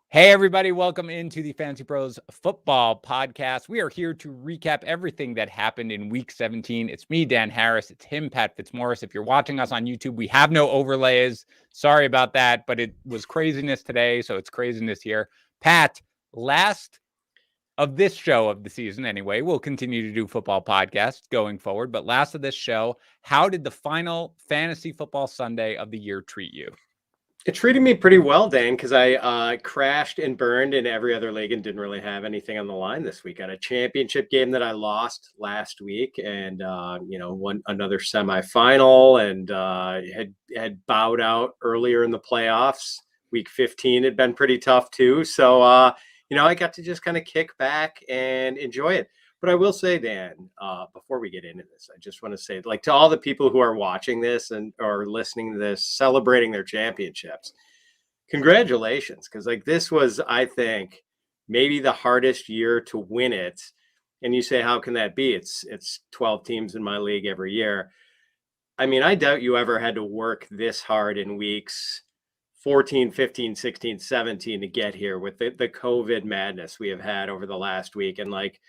Hey, everybody, welcome into the Fantasy Pros Football Podcast. We are here to recap everything that happened in Week 17. It's me, Dan Harris. It's him, Pat Fitzmaurice. If you're watching us on YouTube, we have no overlays. Sorry about that, but it was craziness today, so it's craziness here. Pat, last of this show of the season anyway. We'll continue to do football podcasts going forward, but last of this show, how did the final Fantasy Football Sunday of the year treat you? It treated me pretty well, Dan, because I crashed and burned in every other league and didn't really have anything on the line this week. I had a championship game that I lost last week, and won another semifinal, and had bowed out earlier in the playoffs. Week 15 had been pretty tough too, so I got to just kind of kick back and enjoy it. But I will say, Dan, before we get into this, I just want to say, like, to all the people who are watching this and or listening to this, celebrating their championships, congratulations. Because, like, this was, I think, maybe the hardest year to win it. And you say, how can that be? It's 12 teams in my league every year. I mean, I doubt you ever had to work this hard in weeks 14, 15, 16, 17 to get here with the COVID madness we have had over the last week. And, like,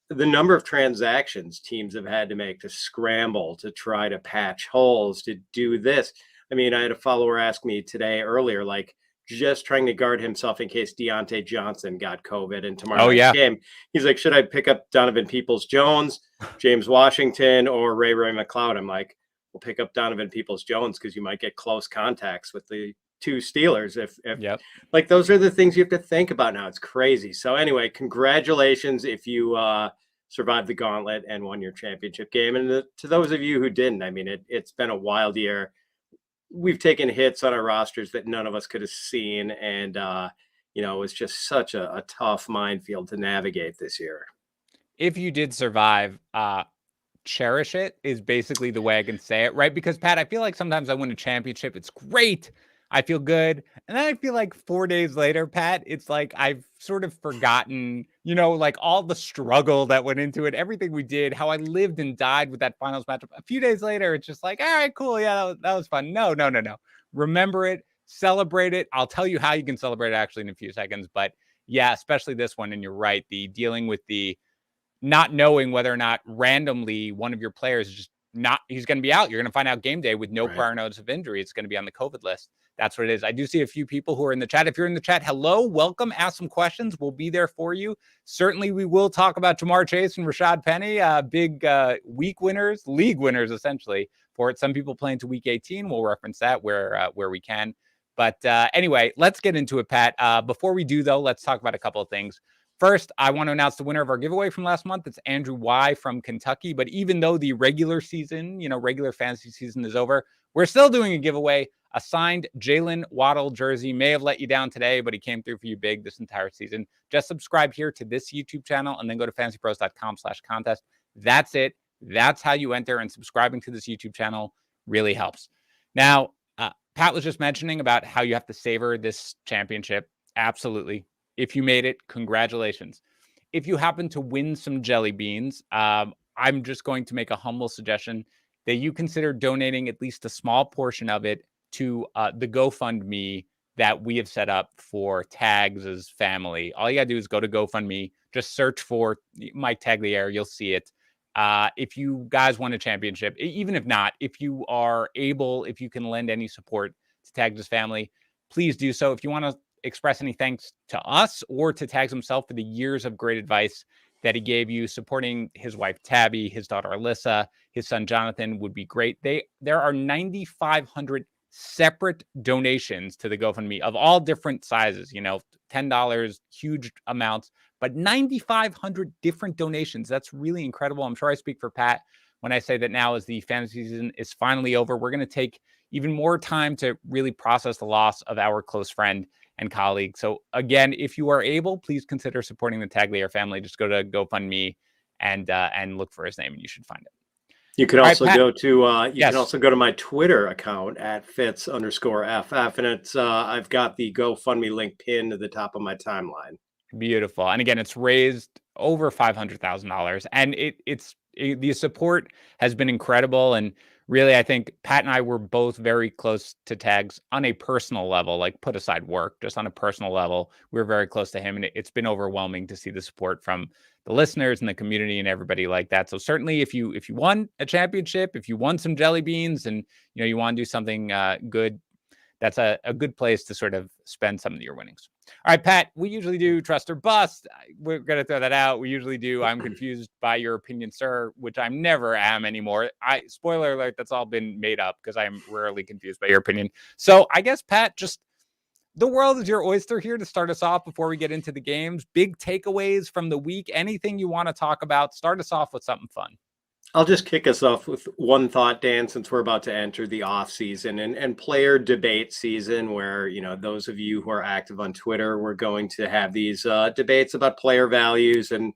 the number of transactions teams have had to make to scramble to try to patch holes to do this. I mean, I had a follower ask me today earlier, like, just trying to guard himself in case Deontay Johnson got COVID in tomorrow night's game. He's like, should I pick up Donovan Peoples-Jones, James Washington, or Ray McLeod? I'm like, we'll pick up Donovan Peoples-Jones because you might get close contacts with the two Steelers. If like, those are the things you have to think about now. It's crazy. So anyway, congratulations if you survived the gauntlet and won your championship game. And to those of you who didn't, I mean, it's been a wild year. We've taken hits on our rosters that none of us could have seen. And, it was just such a tough minefield to navigate this year. If you did survive, cherish it is basically the way I can say it, right? Because, Pat, I feel like sometimes I win a championship. It's great. I feel good. And then I feel like 4 days later, Pat, it's like I've sort of forgotten, like all the struggle that went into it, everything we did, how I lived and died with that finals matchup. A few days later, it's just like, all right, cool. Yeah, that was fun. No. Remember it, celebrate it. I'll tell you how you can celebrate it actually in a few seconds. But yeah, especially this one. And you're right. The dealing with the not knowing whether or not randomly one of your players is just he's going to be out. You're going to find out game day with no prior notice of injury. It's going to be on the COVID list. That's what it is. I do see a few people who are in the chat. If you're in the chat, hello, welcome. Ask some questions. We'll be there for you. Certainly, we will talk about Ja'Marr Chase and Rashad Penny, big league winners, essentially, for it. Some people playing to week 18. We'll reference that where we can. But anyway, let's get into it, Pat. Before we do, though, let's talk about a couple of things. First, I want to announce the winner of our giveaway from last month. It's Andrew Y. from Kentucky. But even though the regular season, regular fantasy season is over, we're still doing a giveaway. A signed Jalen Waddle jersey. May have let you down today, but he came through for you big this entire season. Just subscribe here to this YouTube channel and then go to fantasypros.com/contest. That's it. That's how you enter, and subscribing to this YouTube channel really helps. Now, Pat was just mentioning about how you have to savor this championship. Absolutely. If you made it, congratulations. If you happen to win some jelly beans, I'm just going to make a humble suggestion that you consider donating at least a small portion of it to the GoFundMe that we have set up for Tags' family. All you got to do is go to GoFundMe, just search for Mike Tagliere, you'll see it. If you guys won a championship, even if not, if you are able, if you can lend any support to Tags' family, please do so. If you want to express any thanks to us or to Tags himself for the years of great advice that he gave you, supporting his wife Tabby, his daughter Alyssa, his son Jonathan would be great. There are 9,500 separate donations to the GoFundMe of all different sizes, $10, huge amounts, but 9,500 different donations. That's really incredible. I'm sure I speak for Pat when I say that now, as the fantasy season is finally over, we're going to take even more time to really process the loss of our close friend and colleague. So again, if you are able, please consider supporting the Tagliere family. Just go to GoFundMe and look for his name, and you should find it. You can also go to can also go to my Twitter account at Fitz_FF, and it's I've got the GoFundMe link pinned to the top of my timeline. Beautiful. And again, it's raised over $500,000, and the support has been incredible. And really, I think Pat and I were both very close to Tags on a personal level, like put aside work, just on a personal level. We were very close to him, and it's been overwhelming to see the support from the listeners and the community and everybody like that. So certainly, if you won a championship, if you won some jelly beans, and you want to do something good, that's a good place to sort of spend some of your winnings. All right, Pat, we usually do trust or bust. We're going to throw that out. We usually do I'm confused by your opinion, sir, which I never am anymore. Spoiler alert, that's all been made up because I'm rarely confused by your opinion. So I guess, Pat, just the world is your oyster here to start us off before we get into the games. Big takeaways from the week, anything you want to talk about. Start us off with something fun. I'll just kick us off with one thought, Dan, since we're about to enter the off season and player debate season, where, those of you who are active on Twitter, we're going to have these debates about player values. And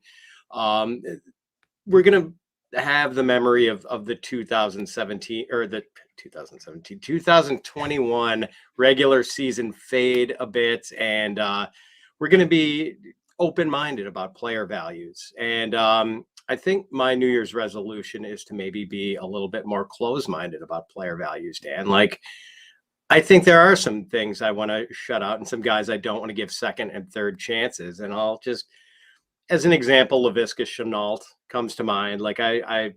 we're going to have the memory of the 2021 regular season fade a bit. And we're going to be open-minded about player values. And I think my New Year's resolution is to maybe be a little bit more close-minded about player values, Dan. Like, I think there are some things I want to shut out and some guys I don't want to give second and third chances. And I'll just, as an example, Laviska Shenault comes to mind. Like, I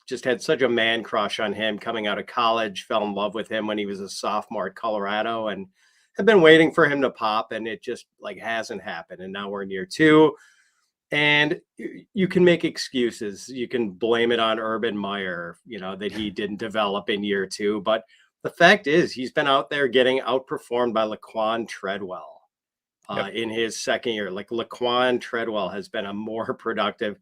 just had such a man crush on him coming out of college, fell in love with him when he was a sophomore at Colorado, and have been waiting for him to pop, and it just hasn't happened. And now we're in year two. And you can make excuses. You can blame it on Urban Meyer, that he didn't develop in year two. But the fact is, he's been out there getting outperformed by Laquan Treadwell in his second year. Like, Laquan Treadwell has been a more productive,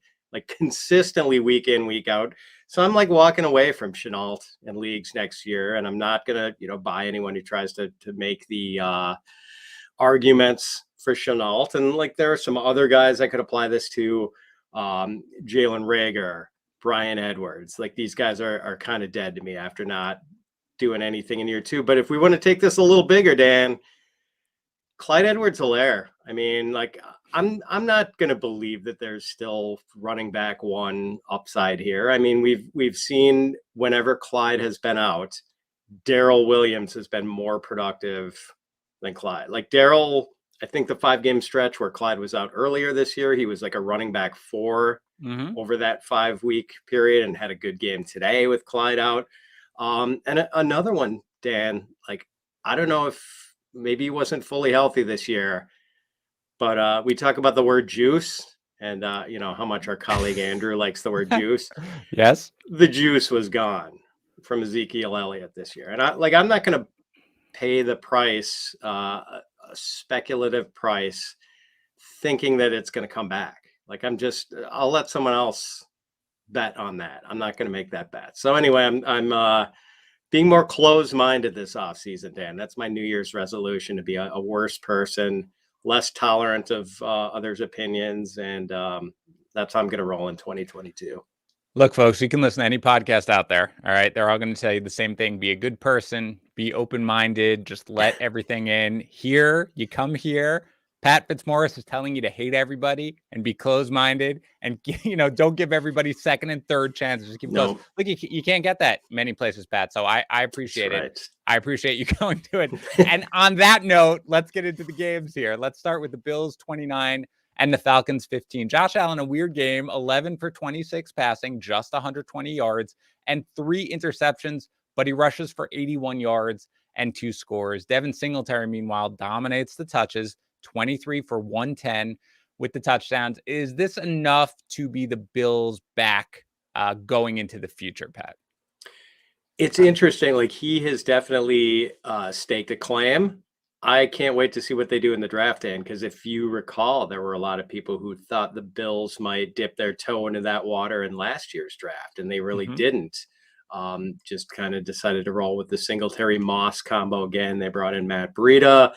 consistently week in, week out. So I'm walking away from Shenault in leagues next year. And I'm not going to, buy anyone who tries to make the arguments for Shenault. And there are some other guys I could apply this to, Jalen Reagor, Brian Edwards. These guys are kind of dead to me after not doing anything in year two. But if we want to take this a little bigger, Dan, Clyde Edwards-Helaire. I mean, I'm not going to believe that there's still running back one upside here. I mean, we've seen whenever Clyde has been out, Darrell Williams has been more productive than Clyde. Darrell, I think the 5-game stretch where Clyde was out earlier this year, he was a running back 4 over that 5-week period and had a good game today with Clyde out. And another one, Dan, I don't know if maybe he wasn't fully healthy this year, but we talk about the word juice and, how much our colleague Andrew likes the word juice. Yes. The juice was gone from Ezekiel Elliott this year. And I'm not going to pay the price, a speculative price, thinking that it's going to come back. I'll let someone else bet on that. I'm not going to make that bet. So anyway, I'm being more closed-minded this offseason, Dan. That's my New Year's resolution, to be a worse person, less tolerant of others' opinions. And that's how I'm going to roll in 2022. Look, folks, you can listen to any podcast out there. All right. They're all going to tell you the same thing. Be a good person, be open-minded, just let everything in. Here, you come here. Pat Fitzmaurice is telling you to hate everybody and be closed-minded and, don't give everybody second and third chances. Just keep close. Look, you can't get that many places, Pat. So I appreciate it. I appreciate you going to it. And on that note, let's get into the games here. Let's start with the Bills 29 and the Falcons 15. Josh Allen, a weird game, 11 for 26 passing, just 120 yards and 3 interceptions, but he rushes for 81 yards and 2 scores. Devin Singletary, meanwhile, dominates the touches, 23 for 110 with the touchdowns. Is this enough to be the Bills back going into the future, Pat? It's interesting. He has definitely staked a claim. I can't wait to see what they do in the draft, Dan, because if you recall, there were a lot of people who thought the Bills might dip their toe into that water in last year's draft, and they really didn't. Just kind of decided to roll with the Singletary-Moss combo again. They brought in Matt Breida.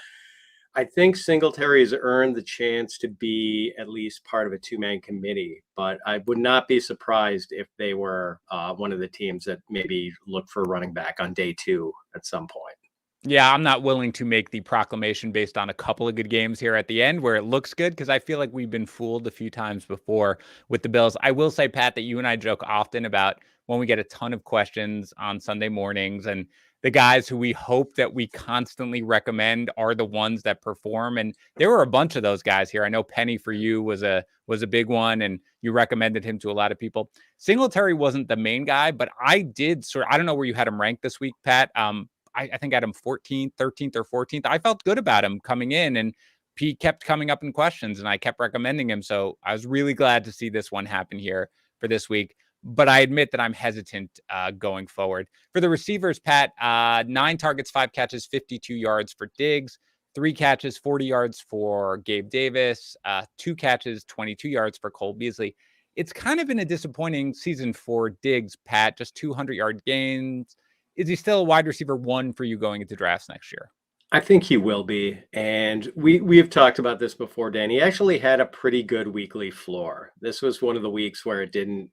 I think Singletary has earned the chance to be at least part of a 2-man committee, but I would not be surprised if they were one of the teams that maybe look for running back on day 2 at some point. Yeah, I'm not willing to make the proclamation based on a couple of good games here at the end where it looks good because I feel like we've been fooled a few times before with the Bills. I will say, Pat, that you and I joke often about when we get a ton of questions on Sunday mornings and the guys who we hope that we constantly recommend are the ones that perform. And there were a bunch of those guys here. I know Penny for you was a big one, and you recommended him to a lot of people. Singletary wasn't the main guy, but I did I don't know where you had him ranked this week, Pat. I think I had him 14th, 13th, or 14th. I felt good about him coming in, and he kept coming up in questions, and I kept recommending him. So I was really glad to see this one happen here for this week. But I admit that I'm hesitant going forward. For the receivers, Pat, 9 targets, 5 catches, 52 yards for Diggs, 3 catches, 40 yards for Gabe Davis, 2 catches, 22 yards for Cole Beasley. It's kind of been a disappointing season for Diggs, Pat, just 200-yard gains. Is he still a wide receiver 1 for you going into drafts next year? I think he will be. And we've talked about this before, Dan. He actually had a pretty good weekly floor. This was one of the weeks where it didn't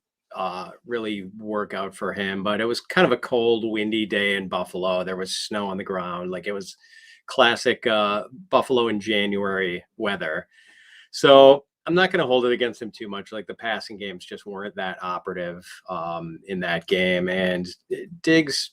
really work out for him, but it was kind of a cold, windy day in Buffalo. There was snow on the ground. Like, it was classic Buffalo in January weather. So I'm not going to hold it against him too much. Like, the passing games just weren't that operative in that game. And Diggs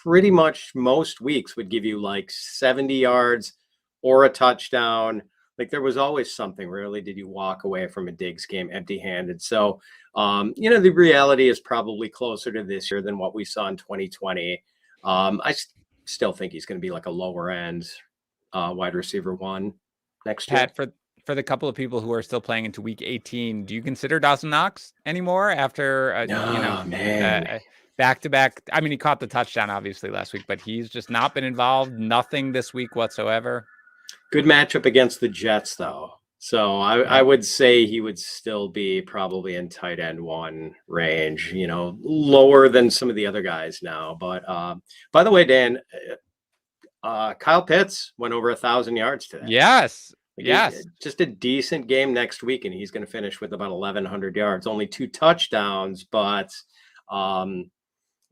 pretty much most weeks would give you like 70 yards or a touchdown. Like, there was always something. Rarely did you walk away from a Diggs game empty-handed. So, the reality is probably closer to this year than what we saw in 2020. I still think he's going to be like a lower end wide receiver 1 next year. Pat, for the couple of people who are still playing into week 18, do you consider Dawson Knox anymore after, Man. back-to-back? I mean, he caught the touchdown, obviously, last week, but he's just not been involved. Nothing this week whatsoever. Good matchup against the Jets, though. So I would say he would still be probably in tight end 1 range, lower than some of the other guys now. But by the way, Dan, Kyle Pitts went over 1,000 yards today. Yes. Yes. Just a decent game next week, and he's going to finish with about 1,100 yards, only 2 touchdowns. But, and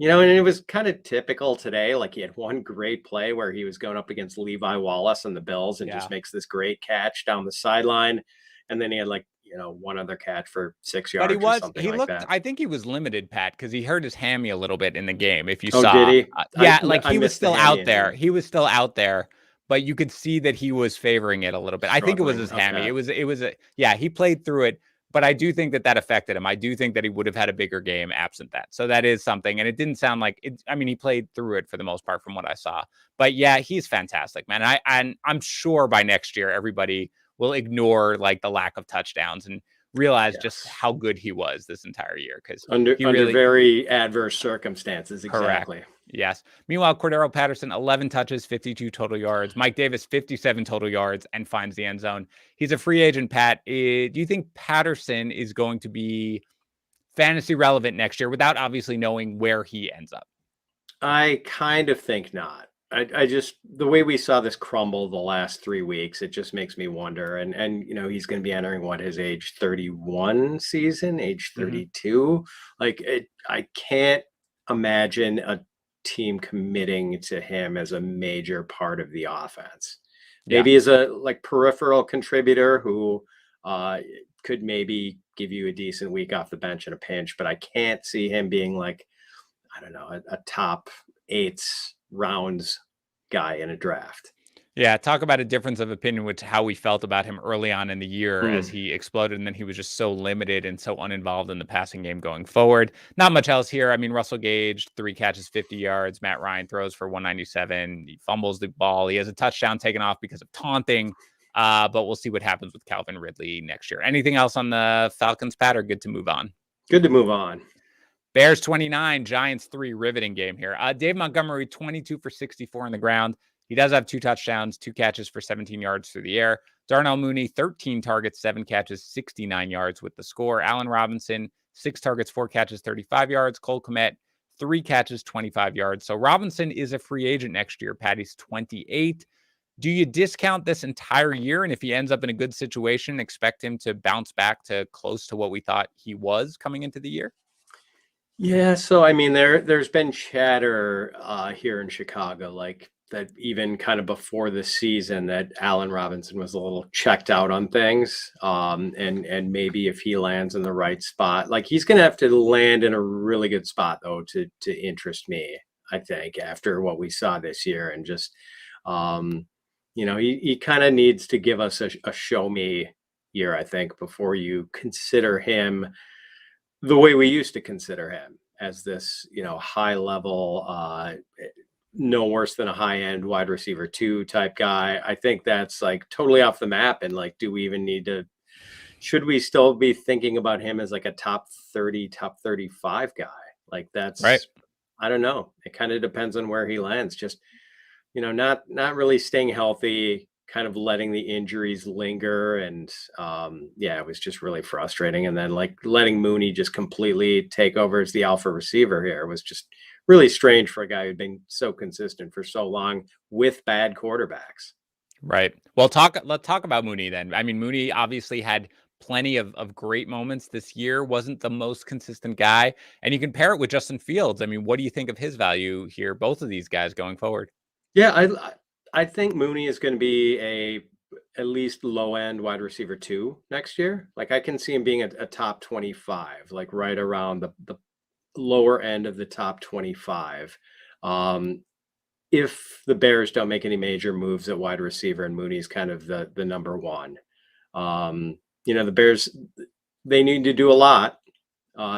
it was kind of typical today. Like, he had one great play where he was going up against Levi Wallace and the Bills and just makes this great catch down the sideline. And then he had one other catch for 6 yards. But he looked, I think he was limited, Pat, because he hurt his hammy a little bit in the game. If you saw, did he? He was still out there. He was still out there, but you could see that he was favoring it a little bit. I think it was his hammy. He played through it, but I do think that affected him. I do think that he would have had a bigger game absent that. So that is something. And it didn't sound like it. I mean, he played through it for the most part from what I saw, but yeah, he's fantastic, man. And I'm sure by next year, everybody will ignore like the lack of touchdowns and realize just how good he was this entire year. Because under very adverse circumstances. Exactly. Correct. Yes. Meanwhile, Cordero Patterson, 11 touches, 52 total yards. Mike Davis, 57 total yards and finds the end zone. He's a free agent, Pat. Do you think Patterson is going to be fantasy relevant next year without obviously knowing where he ends up? I kind of think not. I just, the way we saw this crumble the last 3 weeks, it just makes me wonder. And he's going to be entering his age 31 season, age 32. Like, I can't imagine a team committing to him as a major part of the offense. Maybe as a peripheral contributor who could maybe give you a decent week off the bench in a pinch, but I can't see him being a top 8 rounds guy in a draft. Yeah, talk about a difference of opinion with how we felt about him early on in the year as he exploded, and then he was just so limited and so uninvolved in the passing game going forward. Not much else here. I mean, Russell Gage, 3 catches, 50 yards. Matt Ryan throws for 197. He fumbles the ball. He has a touchdown taken off because of taunting, but we'll see what happens with Calvin Ridley next year. Anything else on the Falcons, Pat, or good to move on? Good to move on. Bears 29, Giants 3, riveting game here. Dave Montgomery, 22 for 64 on the ground. He does have 2 touchdowns, 2 catches for 17 yards through the air. Darnell Mooney, 13 targets, 7 catches, 69 yards with the score. Allen Robinson, 6 targets, 4 catches, 35 yards. Cole Kmet, 3 catches, 25 yards. So Robinson is a free agent next year. Patty's 28. Do you discount this entire year? And if he ends up in a good situation, expect him to bounce back to close to what we thought he was coming into the year? Yeah, so I mean, there's been chatter here in Chicago, like that even kind of before the season that Allen Robinson was a little checked out on things. And maybe if he lands in the right spot, like he's going to have to land in a really good spot though, to interest me, I think, after what we saw this year. And just, he kind of needs to give us a show me year, I think, before you consider him the way we used to consider him, as this, high level, no worse than a high end wide receiver 2 type guy. I think that's like totally off the map. And like, do we even need to, should we still be thinking about him as like a top 30, top 35 guy? Like that's Right. I don't know. It kind of depends on where he lands. Just, not really staying healthy, kind of letting the injuries linger. And it was just really frustrating. And then like letting Mooney just completely take over as the alpha receiver here was just really strange for a guy who'd been so consistent for so long with bad quarterbacks. Right. Well, let's talk about Mooney then. I mean, Mooney obviously had plenty of great moments this year, wasn't the most consistent guy. And you can pair it with Justin Fields. I mean, what do you think of his value here, both of these guys going forward? Yeah, I think Mooney is going to be at least low end wide receiver 2 next year. Like I can see him being a top 25, like right around the lower end of the top 25. If the Bears don't make any major moves at wide receiver and Mooney's kind of the number one. The Bears, they need to do a lot.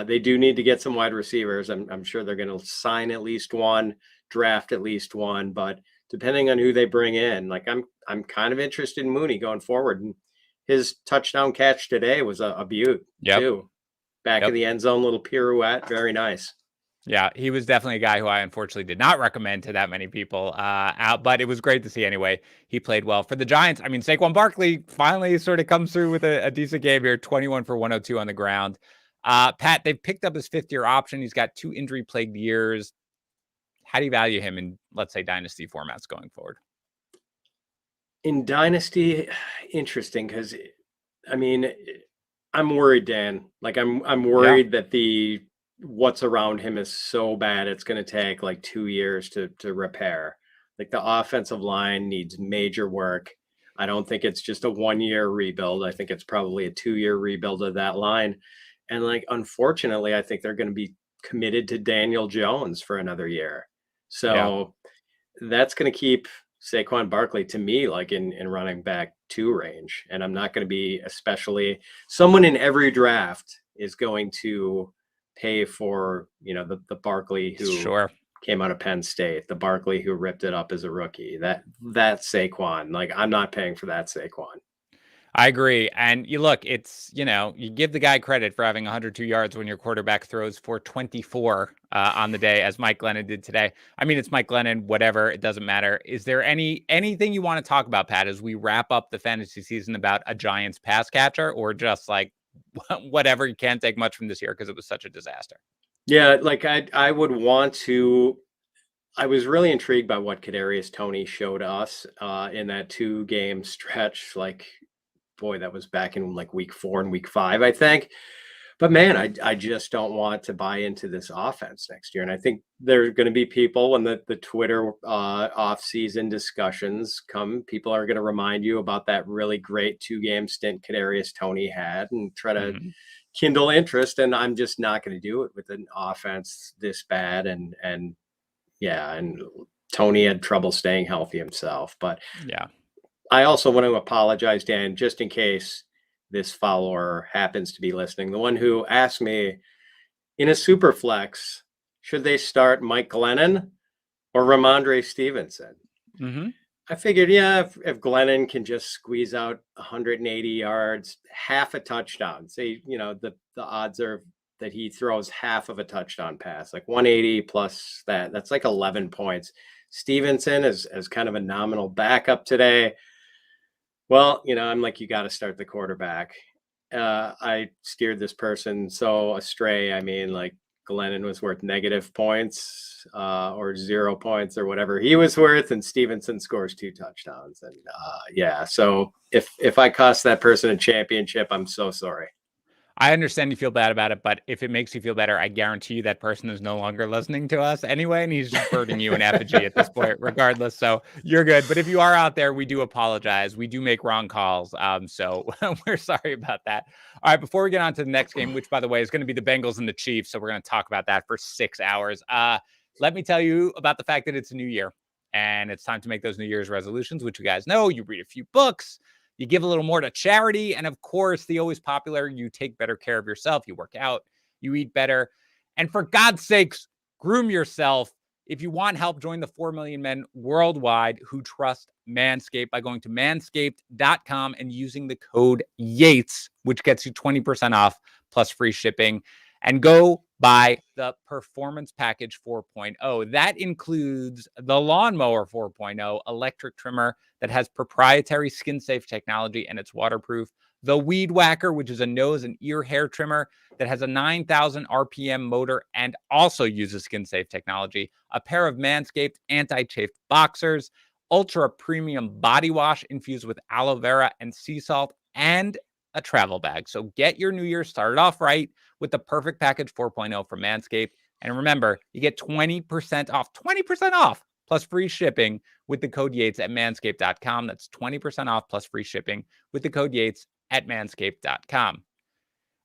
They do need to get some wide receivers. I'm sure they're going to sign at least one, draft at least one, but depending on who they bring in, like I'm kind of interested in Mooney going forward. And his touchdown catch today was a beaut too. Back in the end zone, little pirouette, very nice. Yeah, he was definitely a guy who I unfortunately did not recommend to that many people out, but it was great to see anyway. He played well for the Giants. I mean, Saquon Barkley finally sort of comes through with a decent game here, 21 for 102 on the ground. Pat, they've picked up his 5th-year option. He's got 2 injury-plagued years. How do you value him in, let's say, dynasty formats going forward? In dynasty, interesting, because I mean, I'm worried, Dan. Like I'm worried that what's around him is so bad it's going to take like 2 years to repair. Like the offensive line needs major work. I don't think it's just a 1-year rebuild. I think it's probably a 2-year rebuild of that line. And like, unfortunately, I think they're going to be committed to Daniel Jones for another year. So that's going to keep Saquon Barkley, to me, like in running back 2 range. And I'm not going to be, especially someone in every draft is going to pay for, the Barkley who came out of Penn State, the Barkley who ripped it up as a rookie, that Saquon. Like I'm not paying for that Saquon. I agree. And you look, it's, you give the guy credit for having 102 yards when your quarterback throws for 24 on the day, as Mike Glennon did today. I mean, it's Mike Glennon, whatever. It doesn't matter. Is there anything you want to talk about, Pat, as we wrap up the fantasy season about a Giants pass catcher, or just like whatever? You can't take much from this year because it was such a disaster. Yeah. Like I would want to, I was really intrigued by what Kadarius Toney showed us in that 2-game stretch. Like, boy, that was back in like week 4 and week 5, I think. But man, I just don't want to buy into this offense next year. And I think there are going to be people when the Twitter off-season discussions come, people are going to remind you about that really great 2-game stint Kadarius Toney had and try to kindle interest. And I'm just not going to do it with an offense this bad. And Toney had trouble staying healthy himself. But yeah. I also want to apologize, Dan, just in case this follower happens to be listening. The one who asked me in a super flex, should they start Mike Glennon or Ramondre Stevenson? I figured, if Glennon can just squeeze out 180 yards, half a touchdown, say, the odds are that he throws half of a touchdown pass, like 180 plus that's like 11 points. Stevenson is kind of a nominal backup today. Well, I'm like, you got to start the quarterback. I steered this person so astray. I mean, like Glennon was worth negative points or 0 points or whatever he was worth, and Stevenson scores 2 touchdowns. And so if I cost that person a championship, I'm so sorry. I understand you feel bad about it, but if it makes you feel better, I guarantee you that person is no longer listening to us anyway, and he's just birding you an effigy at this point, regardless. So you're good. But if you are out there, we do apologize. We do make wrong calls. So we're sorry about that. All right, before we get on to the next game, which by the way is going to be the Bengals and the Chiefs, so we're going to talk about that for 6 hours. Let me tell you about the fact that it's a new year and it's time to make those New Year's resolutions, which you guys know. You read a few books. You give a little more to charity. And of course, the always popular, you take better care of yourself. You work out, you eat better. And for God's sakes, groom yourself. If you want help, join the 4 million men worldwide who trust Manscaped by going to manscaped.com and using the code Yates, which gets you 20% off plus free shipping. And go buy the Performance Package 4.0. That includes the Lawnmower 4.0 electric trimmer that has proprietary skin-safe technology and it's waterproof. The Weed Whacker, which is a nose and ear hair trimmer that has a 9,000 RPM motor and also uses skin-safe technology. A pair of Manscaped anti-chafed boxers, ultra premium body wash infused with aloe vera and sea salt, and a travel bag. So get your new year started off right with the Perfect Package 4.0 from Manscaped. And remember, you get 20% off plus free shipping with the code Yates at manscaped.com. That's 20% off plus free shipping with the code Yates at manscaped.com.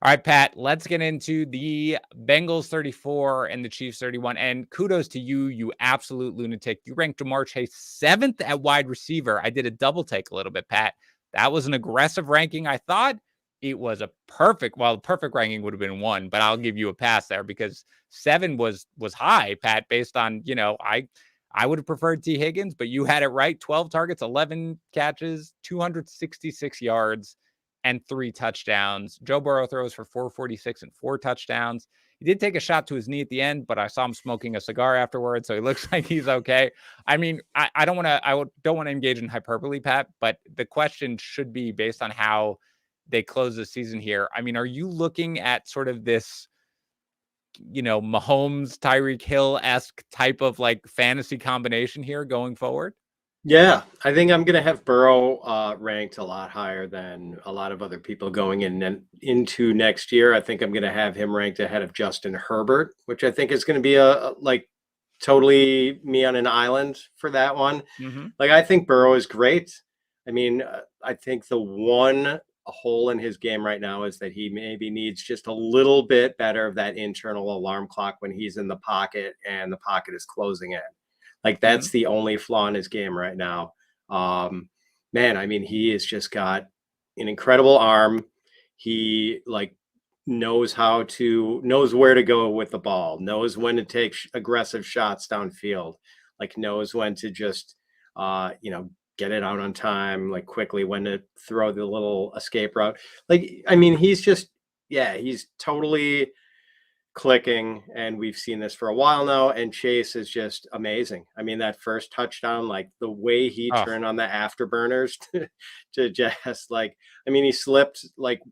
All right, Pat, let's get into the Bengals 34 and the Chiefs 31. And kudos to you, you absolute lunatic. You ranked Ja'Marr Chase 7th at wide receiver. I did a double take a little bit, Pat. That was an aggressive ranking. I thought it was a perfect, well, the perfect ranking would have been 1, but I'll give you a pass there because 7 was high, Pat, based on, I would have preferred T. Higgins, but you had it right. 12 targets, 11 catches, 266 yards, and 3 touchdowns. Joe Burrow throws for 446 and 4 touchdowns. He did take a shot to his knee at the end, but I saw him smoking a cigar afterwards, so he looks like he's okay. I mean, I don't want to engage in hyperbole, Pat, but the question should be based on how they close the season here. I mean, are you looking at sort of this, Mahomes, Tyreek Hill-esque type of like fantasy combination here going forward? Yeah, I think I'm going to have Burrow ranked a lot higher than a lot of other people going into next year. I think I'm going to have him ranked ahead of Justin Herbert, which I think is going to be a totally me on an island for that one. Mm-hmm. Like, I think Burrow is great. I mean, I think the one hole in his game right now is that he maybe needs just a little bit better of that internal alarm clock when he's in the pocket and the pocket is closing in. Like, that's the only flaw in his game right now. Man, I mean, he has just got an incredible arm. He knows where to go with the ball, knows when to take aggressive shots downfield, knows when to just, get it out on time, quickly, when to throw the little escape route. I mean, he's totally clicking, and we've seen this for a while now, and Chase is just amazing. I mean, that first touchdown, the way he turned on the afterburners to just he slipped,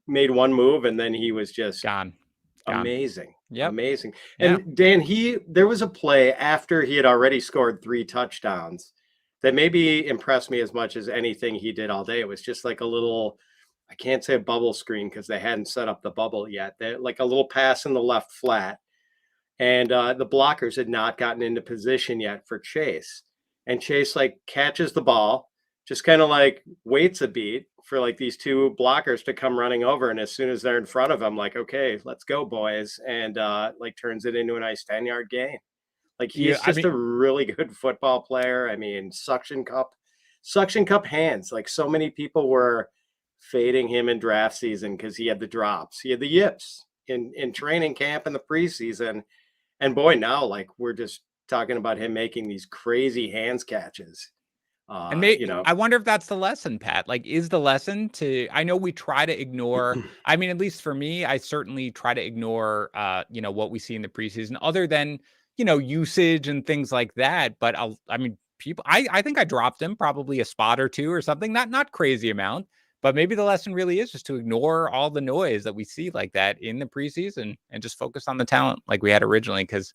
made one move, and then he was just gone. Amazing. Yeah, amazing. And Dan, there was a play after he had already scored 3 touchdowns that maybe impressed me as much as anything he did all day. It was just a little, I can't say a bubble screen because they hadn't set up the bubble yet. They're a little pass in the left flat. And the blockers had not gotten into position yet for Chase. And Chase catches the ball, just kind of waits a beat for these 2 blockers to come running over. And as soon as they're in front of him, okay, let's go, boys. And turns it into a nice 10-yard gain. He's a really good football player. I mean, suction cup hands. So many people were fading him in draft season because he had the drops. He had the yips in training camp in the preseason. And boy, now we're just talking about him making these crazy hands catches. And I wonder if that's the lesson, Pat. Is the lesson I know we try to ignore, I mean, at least for me, I certainly try to ignore, what we see in the preseason other than, usage and things like that. But I think I dropped him probably a spot or 2 or something, not crazy amount, but maybe the lesson really is just to ignore all the noise that we see like that in the preseason and just focus on the talent like we had originally. Because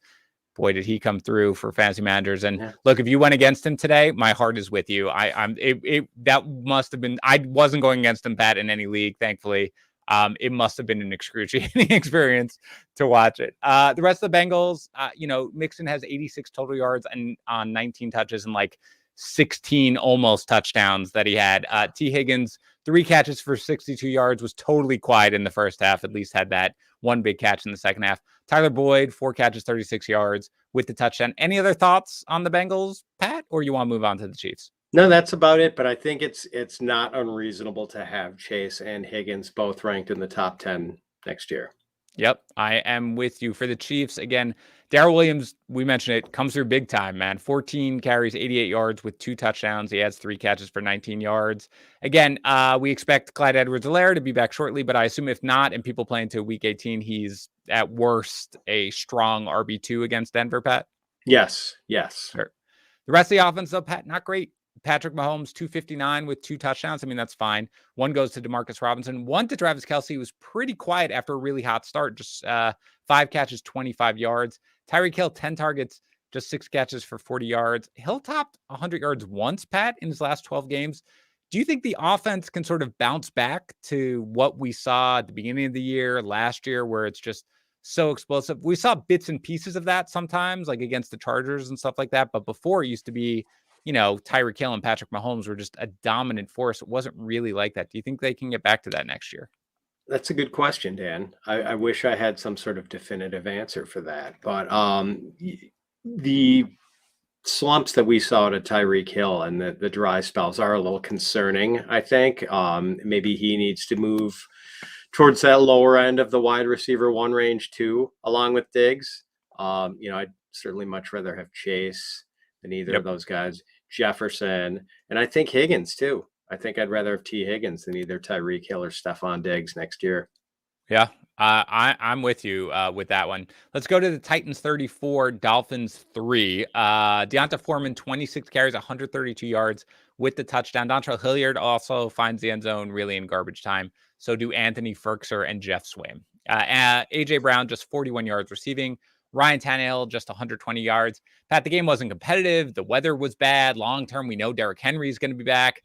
boy, did he come through for fantasy managers. And look, if you went against him today, my heart is with you. That must have been, I wasn't going against him, Pat, in any league, thankfully. It must have been an excruciating experience to watch it. The rest of the Bengals, Mixon has 86 total yards and on 19 touches and like 16 almost touchdowns that he had. T. Higgins, 3 catches for 62 yards, was totally quiet in the first half, at least had that one big catch in the second half. Tyler Boyd, 4 catches, 36 yards with the touchdown. Any other thoughts on the Bengals, Pat, or you want to move on to the Chiefs? No, that's about it. But I think it's not unreasonable to have Chase and Higgins both ranked in the top 10 next year. Yep, I am with you. For the Chiefs, again, Darrell Williams, we mentioned it, comes through big time, man. 14 carries, 88 yards with 2 touchdowns. He has 3 catches for 19 yards. Again, we expect Clyde Edwards-Helaire to be back shortly, but I assume if not, and people play into Week 18, he's at worst a strong RB2 against Denver, Pat? Yes. Sure. The rest of the offense, though, Pat, not great. Patrick Mahomes, 259 with 2 touchdowns. I mean, that's fine. One goes to DeMarcus Robinson. One to Travis Kelce, was pretty quiet after a really hot start. Just 5 catches, 25 yards. Tyreek Hill, 10 targets, just 6 catches for 40 yards. Hill topped 100 yards once, Pat, in his last 12 games. Do you think the offense can sort of bounce back to what we saw at the beginning of the year, last year, where it's just so explosive? We saw bits and pieces of that sometimes, like against the Chargers and stuff like that. But before, it used to be, Tyreek Hill and Patrick Mahomes were just a dominant force. It wasn't really like that. Do you think they can get back to that next year? That's a good question, Dan. I wish I had some sort of definitive answer for that. But the slumps that we saw to Tyreek Hill and the dry spells are a little concerning, I think. Maybe he needs to move towards that lower end of the wide receiver 1 range too, along with Diggs. I'd certainly much rather have Chase than either of those guys. Jefferson, and I think Higgins too. I think I'd rather have T. Higgins than either Tyreek Hill or Stephon Diggs next year. Yeah, I'm with you with that one. Let's go to the Titans 34, Dolphins 3. Deonta Foreman, 26 carries, 132 yards with the touchdown. Dontrell Hilliard also finds the end zone really in garbage time. So do Anthony Firkser and Jeff Swaim. A.J. Brown, just 41 yards receiving. Ryan Tannehill, just 120 yards. Pat, the game wasn't competitive. The weather was bad. Long term, we know Derrick Henry is going to be back.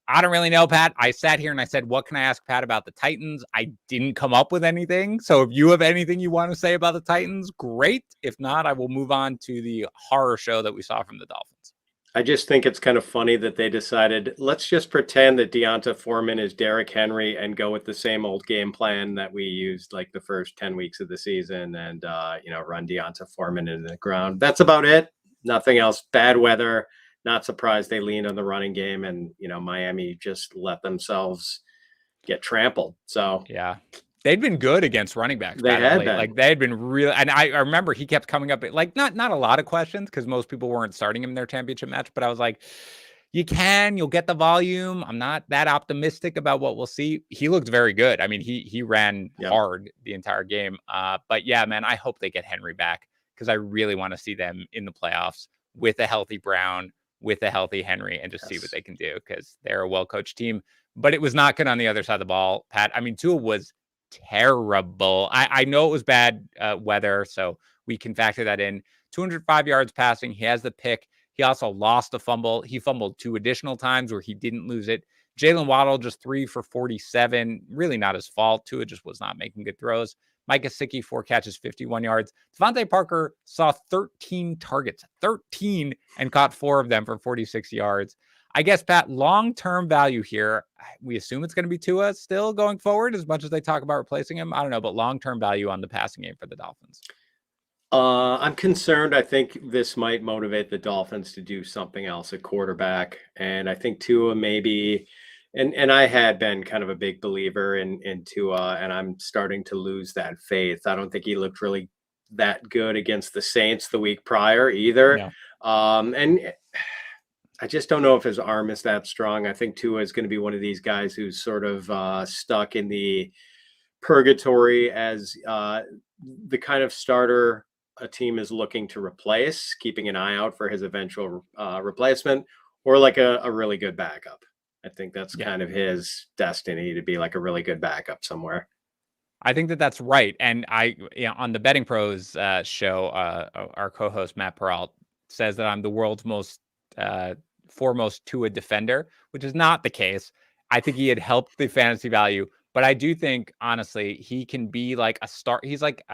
I don't really know, Pat. I sat here and I said, what can I ask Pat about the Titans? I didn't come up with anything. So if you have anything you want to say about the Titans, great. If not, I will move on to the horror show that we saw from the Dolphins. I just think it's kind of funny that they decided, let's just pretend that Deonta Foreman is Derrick Henry and go with the same old game plan that we used like the first 10 weeks of the season and, run Deonta Foreman into the ground. That's about it. Nothing else. Bad weather. Not surprised they leaned on the running game and, Miami just let themselves get trampled. So, yeah, they'd been good against running backs. They had been. Like they had been real. And I remember he kept coming up like not a lot of questions because most people weren't starting him in their championship match. But I was like, you'll get the volume. I'm not that optimistic about what we'll see. He looked very good. I mean, he ran hard the entire game. But yeah, man, I hope they get Henry back because I really want to see them in the playoffs with a healthy Brown, with a healthy Henry, and just see what they can do because they're a well-coached team. But it was not good on the other side of the ball, Pat. I mean, Tua was terrible. I know it was bad weather, so we can factor that in. 205 yards passing. He has the pick. He also lost a fumble. He fumbled 2 additional times where he didn't lose it. Jalen Waddle, just 3 for 47. Really not his fault. Tua just was not making good throws. Mike Gesicki, 4 catches, 51 yards. Devontae Parker saw 13 targets, 13, and caught 4 of them for 46 yards. I guess, Pat, long-term value here, we assume it's going to be Tua still going forward as much as they talk about replacing him. I don't know, but long-term value on the passing game for the Dolphins. I'm concerned. I think this might motivate the Dolphins to do something else at quarterback. And I think Tua maybe... And I had been kind of a big believer in Tua, and I'm starting to lose that faith. I don't think he looked really that good against the Saints the week prior either. No. And I just don't know if his arm is that strong. I think Tua is going to be one of these guys who's sort of stuck in the purgatory as the kind of starter a team is looking to replace, keeping an eye out for his eventual replacement, or like a really good backup. I think that's kind of his destiny to be like a really good backup somewhere. I think that's right. And on the Betting Pros show, our co-host Matt Peralt says that I'm the world's most foremost Tua defender, which is not the case. I think he had helped the fantasy value But I do think, honestly, he can be like a start. He's like,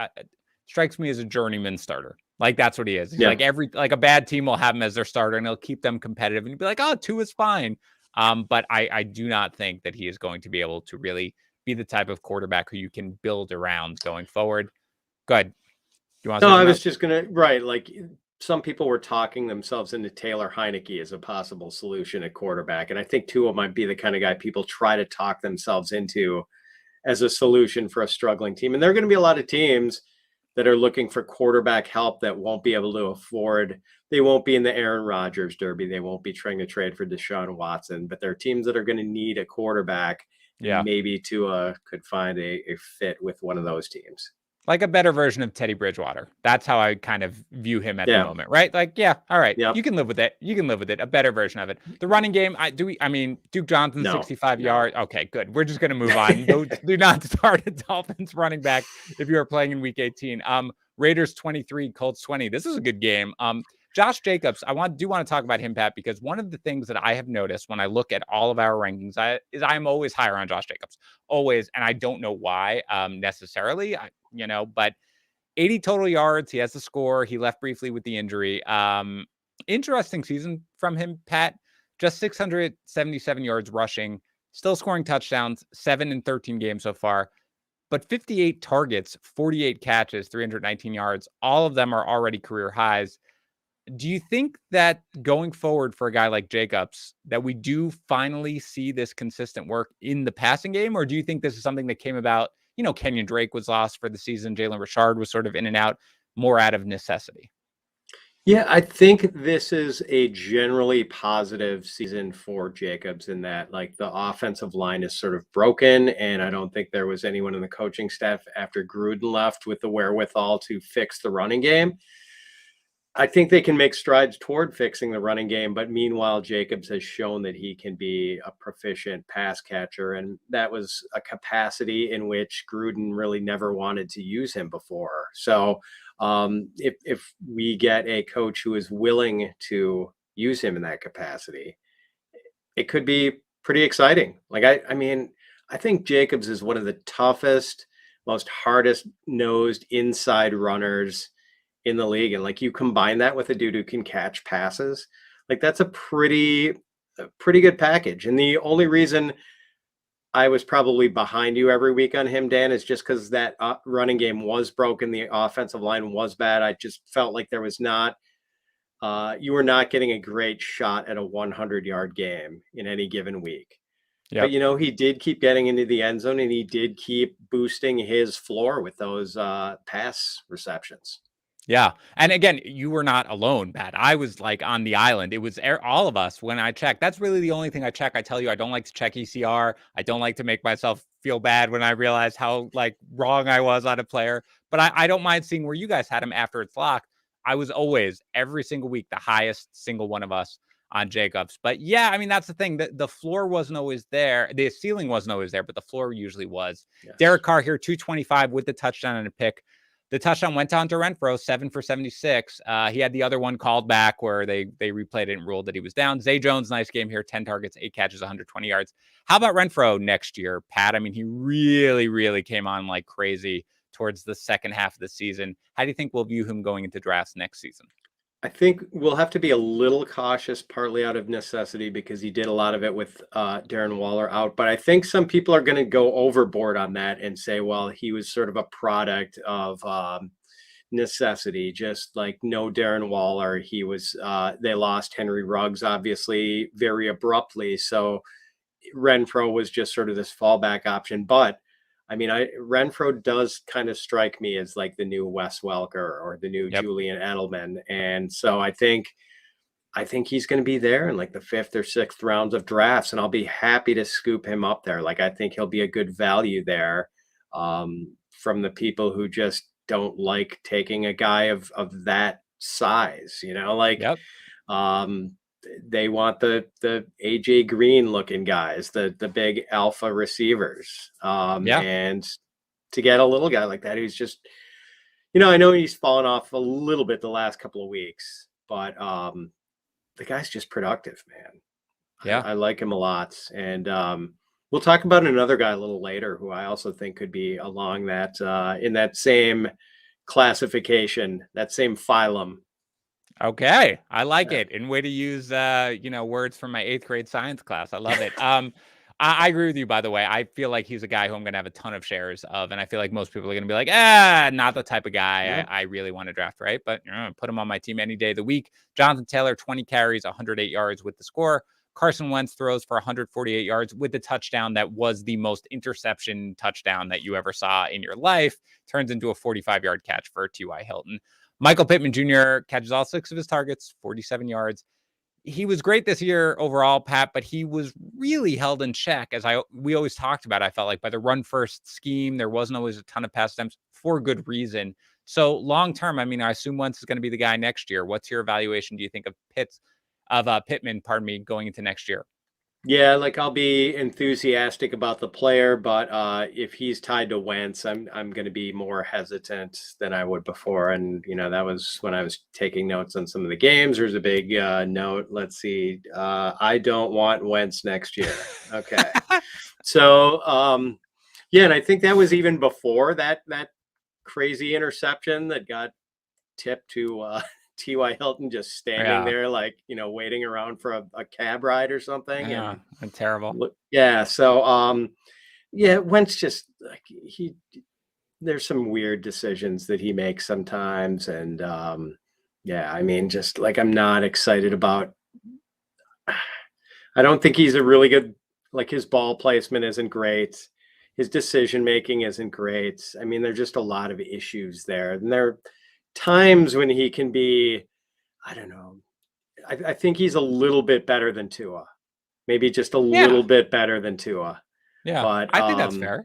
strikes me as a journeyman starter. Like, that's what he is. He's Yeah. like a bad team will have him as their starter and he'll keep them competitive. And you'd be like, oh, Tua is fine. But I do not think that he is going to be able to really be the type of quarterback who you can build around going forward. Go ahead. You want to No, say I something was else? just gonna right. Like some people were talking themselves into Taylor Heineke as a possible solution at quarterback, and I think Tua might be the kind of guy people try to talk themselves into as a solution for a struggling team. And there are going to be a lot of teams that are looking for quarterback help that won't be able to afford. They won't be in the Aaron Rodgers derby. They won't be trying to trade for Deshaun Watson. But there are teams that are going to need a quarterback, and Yeah. maybe Tua could find a fit with one of those teams. Like a better version of Teddy Bridgewater. That's how I kind of view him at the Yeah. moment, right? Like, yeah, all right, Yep. you can live with it. You can live with it. A better version of it. The running game, I mean, Duke Johnson, No. 65 No. yards. Okay, good. We're just gonna move on. Do not start a Dolphins running back if you are playing in week 18. Raiders 23, Colts 20. This is a good game. Josh Jacobs, do want to talk about him, Pat, because one of the things that I have noticed when I look at all of our rankings I'm always higher on Josh Jacobs. Always, and I don't know why necessarily. But 80 total yards. He has the score. He left briefly with the injury. Interesting season from him, Pat. Just 677 yards rushing, still scoring touchdowns, 7 in 13 games so far, but 58 targets, 48 catches, 319 yards. All of them are already career highs. Do you think that going forward for a guy like Jacobs, that we do finally see this consistent work in the passing game? Or do you think this is something that came about? Kenyon Drake was lost for the season. Jalen Richard was sort of in and out, more out of necessity. Yeah, I think this is a generally positive season for Jacobs in that, like, the offensive line is sort of broken, and I don't think there was anyone in the coaching staff after Gruden left with the wherewithal to fix the running game. I think they can make strides toward fixing the running game, but meanwhile, Jacobs has shown that he can be a proficient pass catcher, and that was a capacity in which Gruden really never wanted to use him before. So, if we get a coach who is willing to use him in that capacity, it could be pretty exciting. Like I mean, I think Jacobs is one of the toughest, most hardest nosed inside runners in the league. And like you combine that with a dude who can catch passes, like that's a pretty good package. And the only reason I was probably behind you every week on him, Dan, is just because that running game was broken. The offensive line was bad. I just felt like there was not, you were not getting a great shot at a 100-yard game in any given week. But, Yep. he did keep getting into the end zone and he did keep boosting his floor with those pass receptions. Yeah. And again, you were not alone, Pat. I was like on the island. It was all of us when I checked. That's really the only thing I check. I tell you, I don't like to check ECR. I don't like to make myself feel bad when I realize how like wrong I was on a player. But I don't mind seeing where you guys had him after it's locked. I was always every single week the highest single one of us on Jacobs. But yeah, I mean, that's the thing. The floor wasn't always there. The ceiling wasn't always there, but the floor usually was. Yes. Derek Carr here, 225 with the touchdown and a pick. The touchdown went on to Renfro, 7 for 76. He had the other one called back where they replayed it and ruled that he was down. Zay Jones, nice game here, 10 targets, 8 catches, 120 yards. How about Renfro next year, Pat? I mean, he really, really came on like crazy towards the second half of the season. How do you think we'll view him going into drafts next season? I think we'll have to be a little cautious, partly out of necessity, because he did a lot of it with Darren Waller out. But I think some people are going to go overboard on that and say, well, he was sort of a product of necessity, just like no Darren Waller. He was, they lost Henry Ruggs, obviously, very abruptly. So Renfro was just sort of this fallback option. But I mean, Renfro does kind of strike me as like the new Wes Welker or the new Yep. Julian Edelman, and so I think he's going to be there in like the 5th or 6th rounds of drafts, and I'll be happy to scoop him up there. Like I think he'll be a good value there from the people who just don't like taking a guy of that size. Like Yep. they want the AJ Green looking guys, the big alpha receivers. Yeah. And to get a little guy like that who's just, I know he's fallen off a little bit the last couple of weeks, but the guy's just productive, man. Yeah. I like him a lot. And We'll talk about another guy a little later who I also think could be along that in that same classification, that same phylum. Okay, I like Yeah. it. And way to use words from my 8th grade science class. I love it. I agree with you, by the way. I feel like he's a guy who I'm gonna have a ton of shares of, and I feel like most people are gonna be like, not the type of guy Yeah. I really want to draft, right? But put him on my team any day of the week. Jonathan Taylor, 20 carries, 108 yards with the score. Carson Wentz throws for 148 yards with the touchdown that was the most interception touchdown that you ever saw in your life. Turns into a 45-yard catch for T.Y. Hilton. Michael Pittman Jr. catches all 6 of his targets, 47 yards. He was great this year overall, Pat, but he was really held in check, as we always talked about. I felt like by the run first scheme, there wasn't always a ton of pass attempts for good reason. So long term, I mean, I assume Wentz is going to be the guy next year. What's your evaluation? Do you think of Pittman? Pardon me, going into next year. Yeah, like I'll be enthusiastic about the player, but if he's tied to Wentz, I'm going to be more hesitant than I would before. And that was when I was taking notes on some of the games. There's a big note. Let's see. I don't want Wentz next year. Okay, so yeah, and I think that was even before that crazy interception that got tipped to T.Y. Hilton just standing Yeah, there, like, waiting around for a cab ride or something. yeah, And terrible. yeah, so yeah, Wentz just like there's some weird decisions that he makes sometimes. And yeah, I mean, just like I'm not excited about I don't think he's a really good like his ball placement isn't great. His decision making isn't great. I mean, there's just a lot of issues there. And there are times when he can be, I don't know. I think he's a little bit better than Tua. Maybe just a Yeah, little bit better than Tua. yeah, But I think that's fair.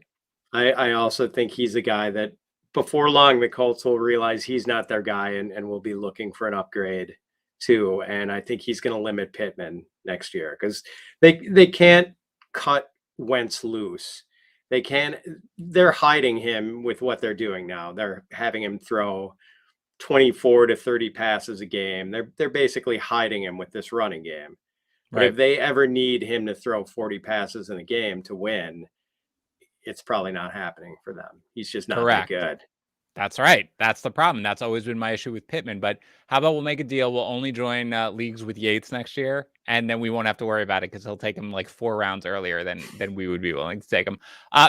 I also think he's a guy that before long the Colts will realize he's not their guy and will be looking for an upgrade too. And I think he's going to limit Pittman next year because they can't cut Wentz loose. They can they're hiding him with what they're doing now. They're having him throw 24 to 30 passes a game. They're basically hiding him with this running game. But if Right. they ever need him to throw 40 passes in a game to win, it's probably not happening for them. He's just not that Correct. good. That's right. That's the problem. That's always been my issue with Pittman. But how about we'll make a deal? We'll only join leagues with Yates next year, and then we won't have to worry about it because he'll take him like 4 rounds earlier than we would be willing to take him.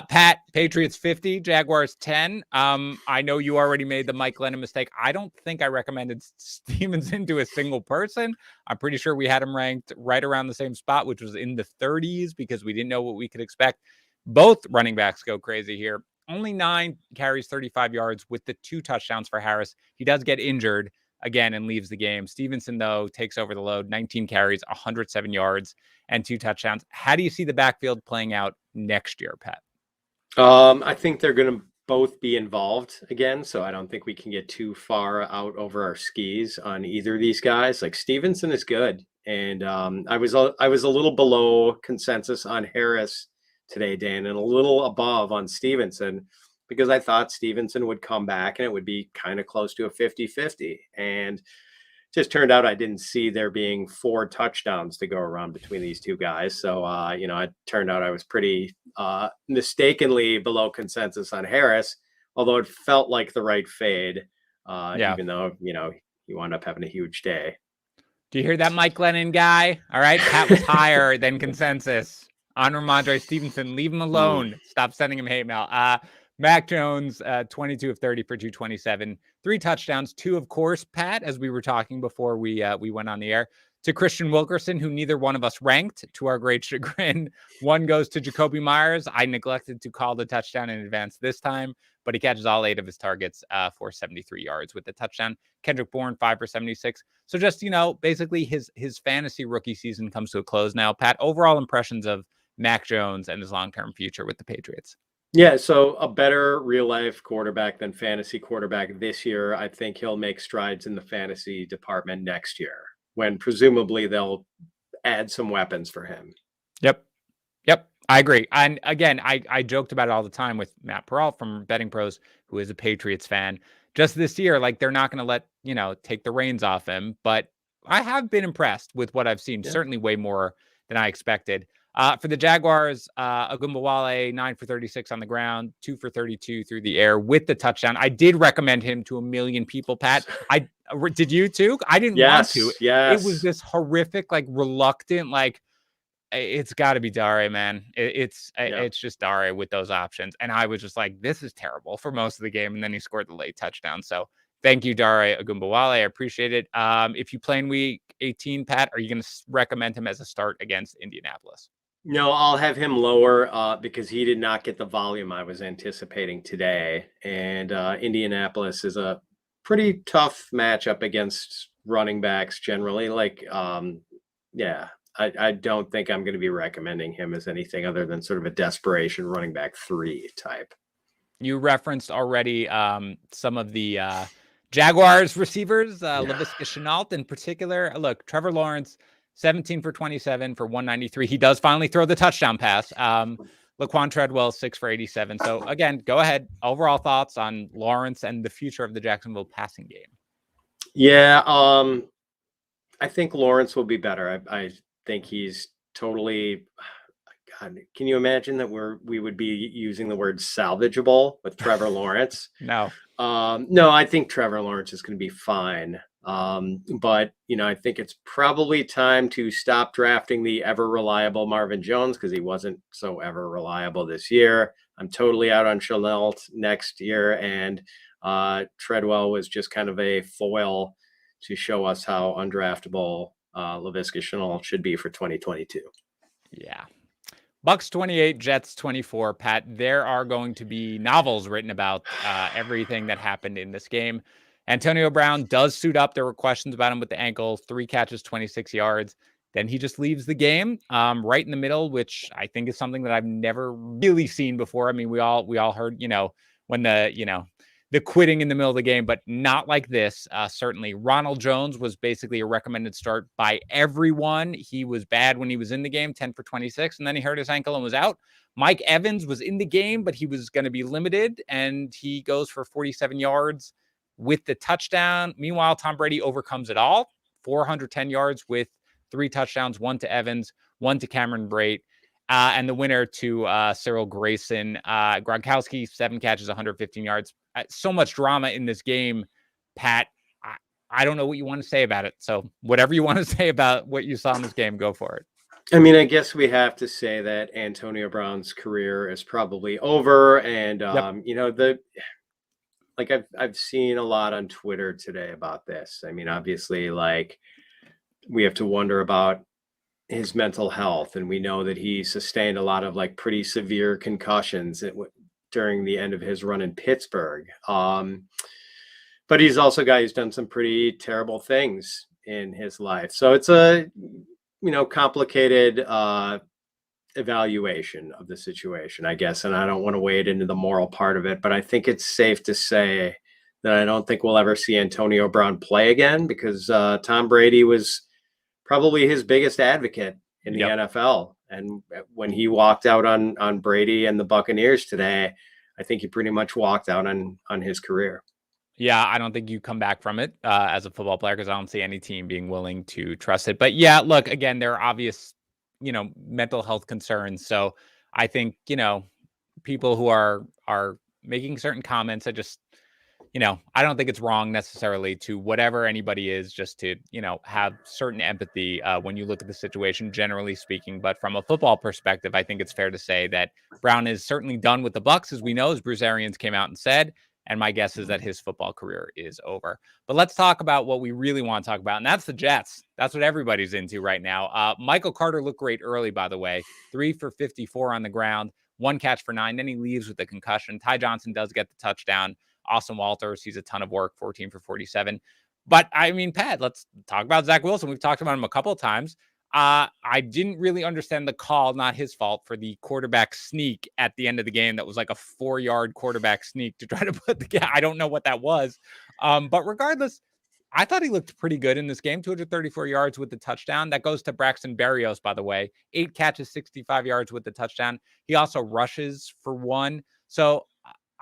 Pat, Patriots 50, Jaguars 10. I know you already made the Mike Glennon mistake. I don't think I recommended Stevenson to a single person. I'm pretty sure we had him ranked right around the same spot, which was in the 30s because we didn't know what we could expect. Both running backs go crazy here. Only 9 carries, 35 yards with the 2 touchdowns for Harris. He does get injured again and leaves the game. Stevenson, though, takes over the load, 19 carries, 107 yards, and 2 touchdowns. How do you see the backfield playing out next year, Pat? I think they're going to both be involved again, so I don't think we can get too far out over our skis on either of these guys. Like Stevenson is good, and I was a little below consensus on Harris today, Dan, and a little above on Stevenson because I thought Stevenson would come back and it would be kind of close to a 50-50. And just turned out I didn't see there being 4 touchdowns to go around between these two guys. So, it turned out I was pretty mistakenly below consensus on Harris, although it felt like the right fade, Yeah. even though, he wound up having a huge day. Do you hear that, Mike Glennon guy? All right. Pat was higher than consensus on Ramondre Stevenson. Leave him Mm. alone. Stop sending him hate mail. Mac Jones, 22 of 30 for 227, 3 touchdowns, 2, of course, Pat, as we were talking before we went on the air, to Christian Wilkerson, who neither one of us ranked, to our great chagrin. 1 goes to Jacoby Myers. I neglected to call the touchdown in advance this time, but he catches all 8 of his targets for 73 yards with the touchdown. Kendrick Bourne, 5 for 76. So just, basically his fantasy rookie season comes to a close now. Pat, overall impressions of Mac Jones and his long-term future with the Patriots. Yeah, so a better real life quarterback than fantasy quarterback this year. I think he'll make strides in the fantasy department next year when presumably they'll add some weapons for him. Yep. Yep. I agree. And again, I joked about it all the time with Matt Peralt from Betting Pros, who is a Patriots fan. Just this year, like they're not going to let, take the reins off him. But I have been impressed with what I've seen. Yeah. Certainly way more than I expected. For the Jaguars, Agumbawale, 9 for 36 on the ground, 2 for 32 through the air with the touchdown. I did recommend him to a million people, Pat. Did you too? I didn't want to. It was this horrific, like reluctant, like it's got to be Dare, man. It's just Dare with those options. And I was just like, this is terrible for most of the game. And then he scored the late touchdown. So thank you, Dare Agumbawale. I appreciate it. If you play in week 18, Pat, are you going to recommend him as a start against Indianapolis? No, I'll have him lower because he did not get the volume I was anticipating today. And Indianapolis is a pretty tough matchup against running backs generally. I don't think I'm going to be recommending him as anything other than sort of a desperation running back 3 type. You referenced already some of the Jaguars receivers, Laviska Shenault in particular. Look, Trevor Lawrence, 17 for 27 for 193. He does finally throw the touchdown pass. Laquan Treadwell, 6 for 87. So again, go ahead. Overall thoughts on Lawrence and the future of the Jacksonville passing game? Yeah, I think Lawrence will be better. I think he's totally. God, can you imagine that we would be using the word salvageable with Trevor Lawrence? No. No, I think Trevor Lawrence is going to be fine. But I think it's probably time to stop drafting the ever reliable Marvin Jones because he wasn't so ever reliable this year. I'm totally out on Shenault next year, and Treadwell was just kind of a foil to show us how undraftable Laviska Shenault should be for 2022. Yeah. Bucks 28, Jets 24. Pat, there are going to be novels written about everything that happened in this game. Antonio Brown does suit up. There were questions about him with the ankle. 3 catches, 26 yards. Then he just leaves the game right in the middle, which I think is something that I've never really seen before. I mean, we all heard, when the quitting in the middle of the game, but not like this. Certainly, Ronald Jones was basically a recommended start by everyone. He was bad when he was in the game, 10 for 26, and then he hurt his ankle and was out. Mike Evans was in the game, but he was going to be limited, and he goes for 47 yards with the touchdown. Meanwhile, Tom Brady overcomes it all, 410 yards with 3 touchdowns, 1 to Evans, 1 to Cameron Brate. And the winner to Cyril Grayson. Gronkowski, 7 catches, 115 yards. So much drama in this game, Pat. I don't know what you want to say about it. So whatever you want to say about what you saw in this game, go for it. I mean, I guess we have to say that Antonio Brown's career is probably over. And, I've seen a lot on Twitter today about this. I mean, obviously, we have to wonder about his mental health, and we know that he sustained a lot of pretty severe concussions during the end of his run in Pittsburgh. But he's also a guy who's done some pretty terrible things in his life. So it's a complicated evaluation of the situation, I guess. And I don't want to wade into the moral part of it, but I think it's safe to say that I don't think we'll ever see Antonio Brown play again because Tom Brady was probably his biggest advocate in the NFL. And when he walked out on Brady and the Buccaneers today, I think he pretty much walked out on his career. Yeah, I don't think you come back from it as a football player because I don't see any team being willing to trust it. But yeah, look, again, there are obvious, mental health concerns. So I think, people who are making certain comments, I don't think it's wrong necessarily to whatever anybody is just to, have certain empathy when you look at the situation, generally speaking. But from a football perspective, I think it's fair to say that Brown is certainly done with the Bucs, as we know, as Bruce Arians came out and said. And my guess is that his football career is over. But let's talk about what we really want to talk about, and that's the Jets. That's what everybody's into right now. Michael Carter looked great early, by the way. 3 for 54 on the ground, 1 catch for 9. Then he leaves with a concussion. Ty Johnson does get the touchdown. Austin Walters, he's a ton of work, 14 for 47. But I mean, Pat, let's talk about Zach Wilson. We've talked about him a couple of times. I didn't really understand the call, not his fault, for the quarterback sneak at the end of the game. That was like a 4-yard quarterback sneak to try to put the guy. I don't know what that was. But regardless, I thought he looked pretty good in this game. 234 yards with the touchdown. That goes to Braxton Berrios, by the way. 8 catches, 65 yards with the touchdown. He also rushes for 1. So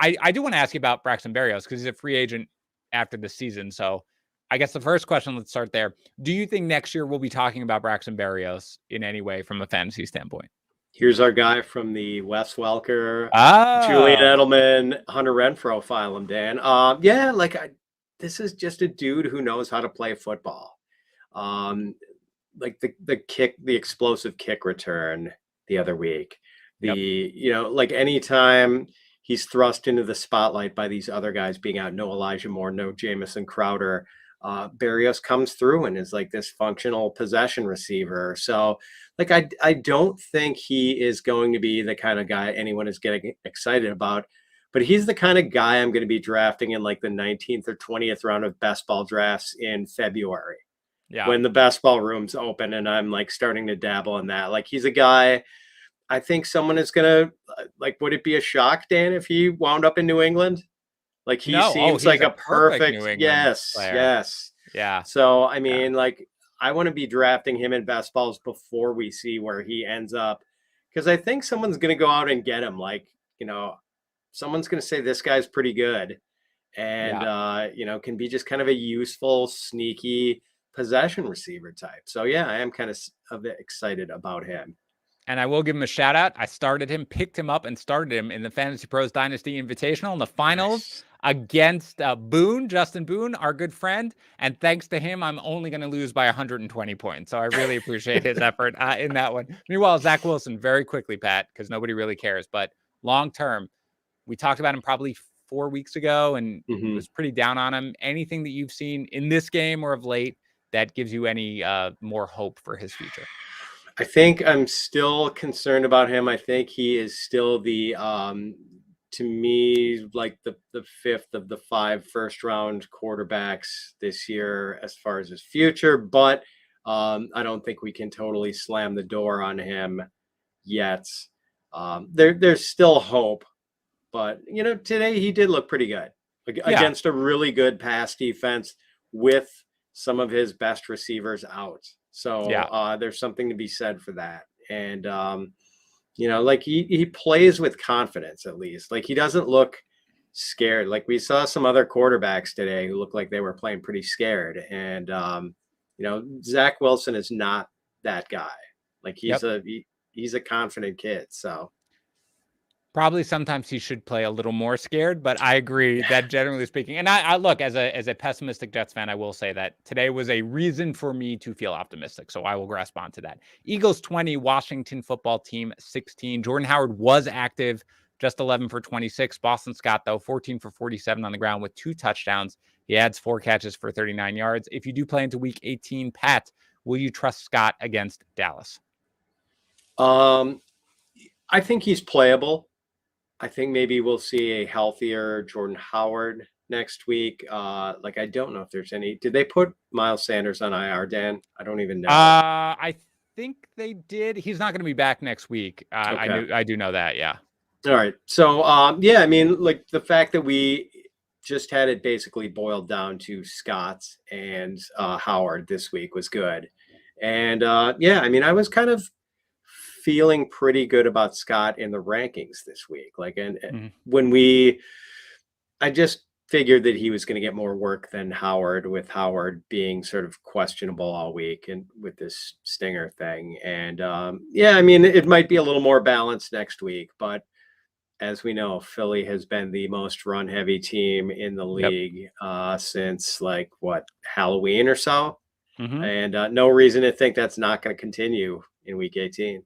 I do want to ask you about Braxton Berrios because he's a free agent after the season. So I guess the first question, let's start there. Do you think next year we'll be talking about Braxton Berrios in any way from a fantasy standpoint? Here's our guy from the Wes Welker, Julian Ah, Edelman, Hunter Renfro file him, Dan. Yeah, like this is just a dude who knows how to play football. Um, like the explosive kick return the other week. yep. Like anytime he's thrust into the spotlight by these other guys being out, no Elijah Moore, no Jamison Crowder, Barrios comes through and is like this functional possession receiver. So like I don't think he is going to be the kind of guy anyone is getting excited about. But he's the kind of guy I'm going to be drafting in like the 19th or 20th round of best ball drafts in February Yeah. when the best ball room's open and I'm like starting to dabble in that. Like he's a guy I think someone is gonna like. Would it be a shock, Dan, if he wound up in New England? Like he No. Oh, seems he's like a a perfect New perfect England yes, player. yes. Yeah. So I Yeah. mean, like I want to be drafting him in best balls before we see where he ends up, because I think someone's gonna go out and get him. Like someone's gonna say this guy's pretty good, and Yeah. can be just kind of a useful, sneaky possession receiver type. So yeah, I am kind of a bit excited about him. And I will give him a shout out. I started him, picked him up, and started him in the Fantasy Pros Dynasty Invitational in the finals Nice. against Boone, Justin Boone, our good friend. And thanks to him, I'm only going to lose by 120 points. So I really appreciate his effort in that one. Meanwhile, Zach Wilson, very quickly, Pat, because nobody really cares. But long term, we talked about him probably 4 weeks ago and Mhm. was pretty down on him. Anything that you've seen in this game or of late that gives you any more hope for his future? I think I'm still concerned about him. I think he is still the to me like the fifth of the five first round quarterbacks this year as far as his future, but I don't think we can totally slam the door on him yet. There's still hope, but today he did look pretty good Yeah. against a really good pass defense with some of his best receivers out. So Yeah. there's something to be said for that. And like he plays with confidence at least. Like he doesn't look scared. Like we saw some other quarterbacks today who looked like they were playing pretty scared. And Zach Wilson is not that guy. Like Yep. he's a confident kid. So Probably sometimes he should play a little more scared, but I agree that generally speaking, and I look as a pessimistic Jets fan, I will say that today was a reason for me to feel optimistic. So I will grasp onto that. Eagles 20, Washington football team 16. Jordan Howard was active, just 11 for 26. Boston Scott, though, 14 for 47 on the ground with 2 touchdowns. He adds 4 catches for 39 yards. If you do play into week 18, Pat, will you trust Scott against Dallas? I think he's playable. I think maybe we'll see a healthier Jordan Howard next week. Like I don't know if there's any. Did they put Miles Sanders on IR, Dan? I don't even know. I think they did. He's not going to be back next week. Okay. I do know that. Yeah. All right. So yeah, I mean, like the fact that we just had it basically boiled down to Scott and Howard this week was good. And yeah, I mean, I was kind of feeling pretty good about Scott in the rankings this week. Like, and Mhm. when I just figured that he was going to get more work than Howard, with Howard being sort of questionable all week and with this stinger thing. And yeah, I mean, it might be a little more balanced next week, but as we know, Philly has been the most run heavy team in the Yep. league since like what, Halloween or so. Mhm. And no reason to think that's not going to continue in week 18.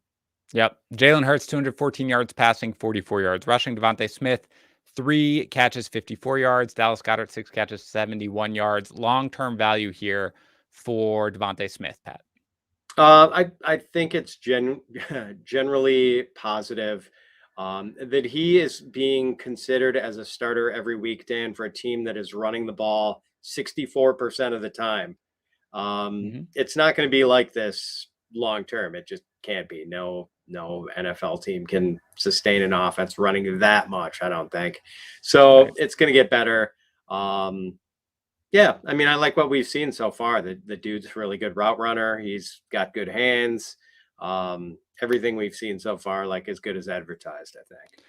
Yep. Jalen Hurts, 214 yards passing, 44 yards rushing. Devontae Smith, 3 catches, 54 yards. Dallas Goedert, 6 catches, 71 yards. Long-term value here for Devontae Smith, Pat. I think it's generally positive that he is being considered as a starter every week, Dan, for a team that is running the ball 64% of the time. Mhm. It's not going to be like this long term. It just can't be. No NFL team can sustain an offense running that much, I don't think. So Right. it's going to get better. Yeah, I mean, I like what we've seen so far. The dude's a really good route runner. He's got good hands. Everything we've seen so far, like as good as advertised, I think.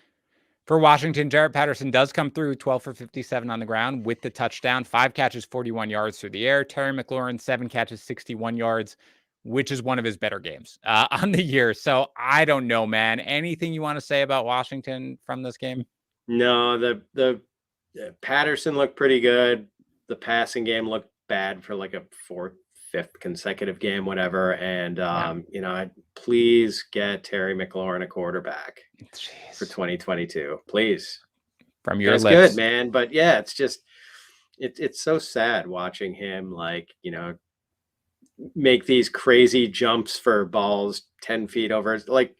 For Washington, Jarrett Patterson does come through 12 for 57 on the ground with the touchdown, 5 catches, 41 yards through the air. Terry McLaurin, 7 catches, 61 yards. which is one of his better games on the year. So I don't know, man. Anything you want to say about Washington from this game? No, the Patterson looked pretty good. The passing game looked bad for like a fourth, fifth consecutive game, whatever. And Yeah. please get Terry McLaurin a quarterback for Jeez. 2022, please. From your That's lips. good, man. But yeah, it's just it's so sad watching him make these crazy jumps for balls 10 feet over. Like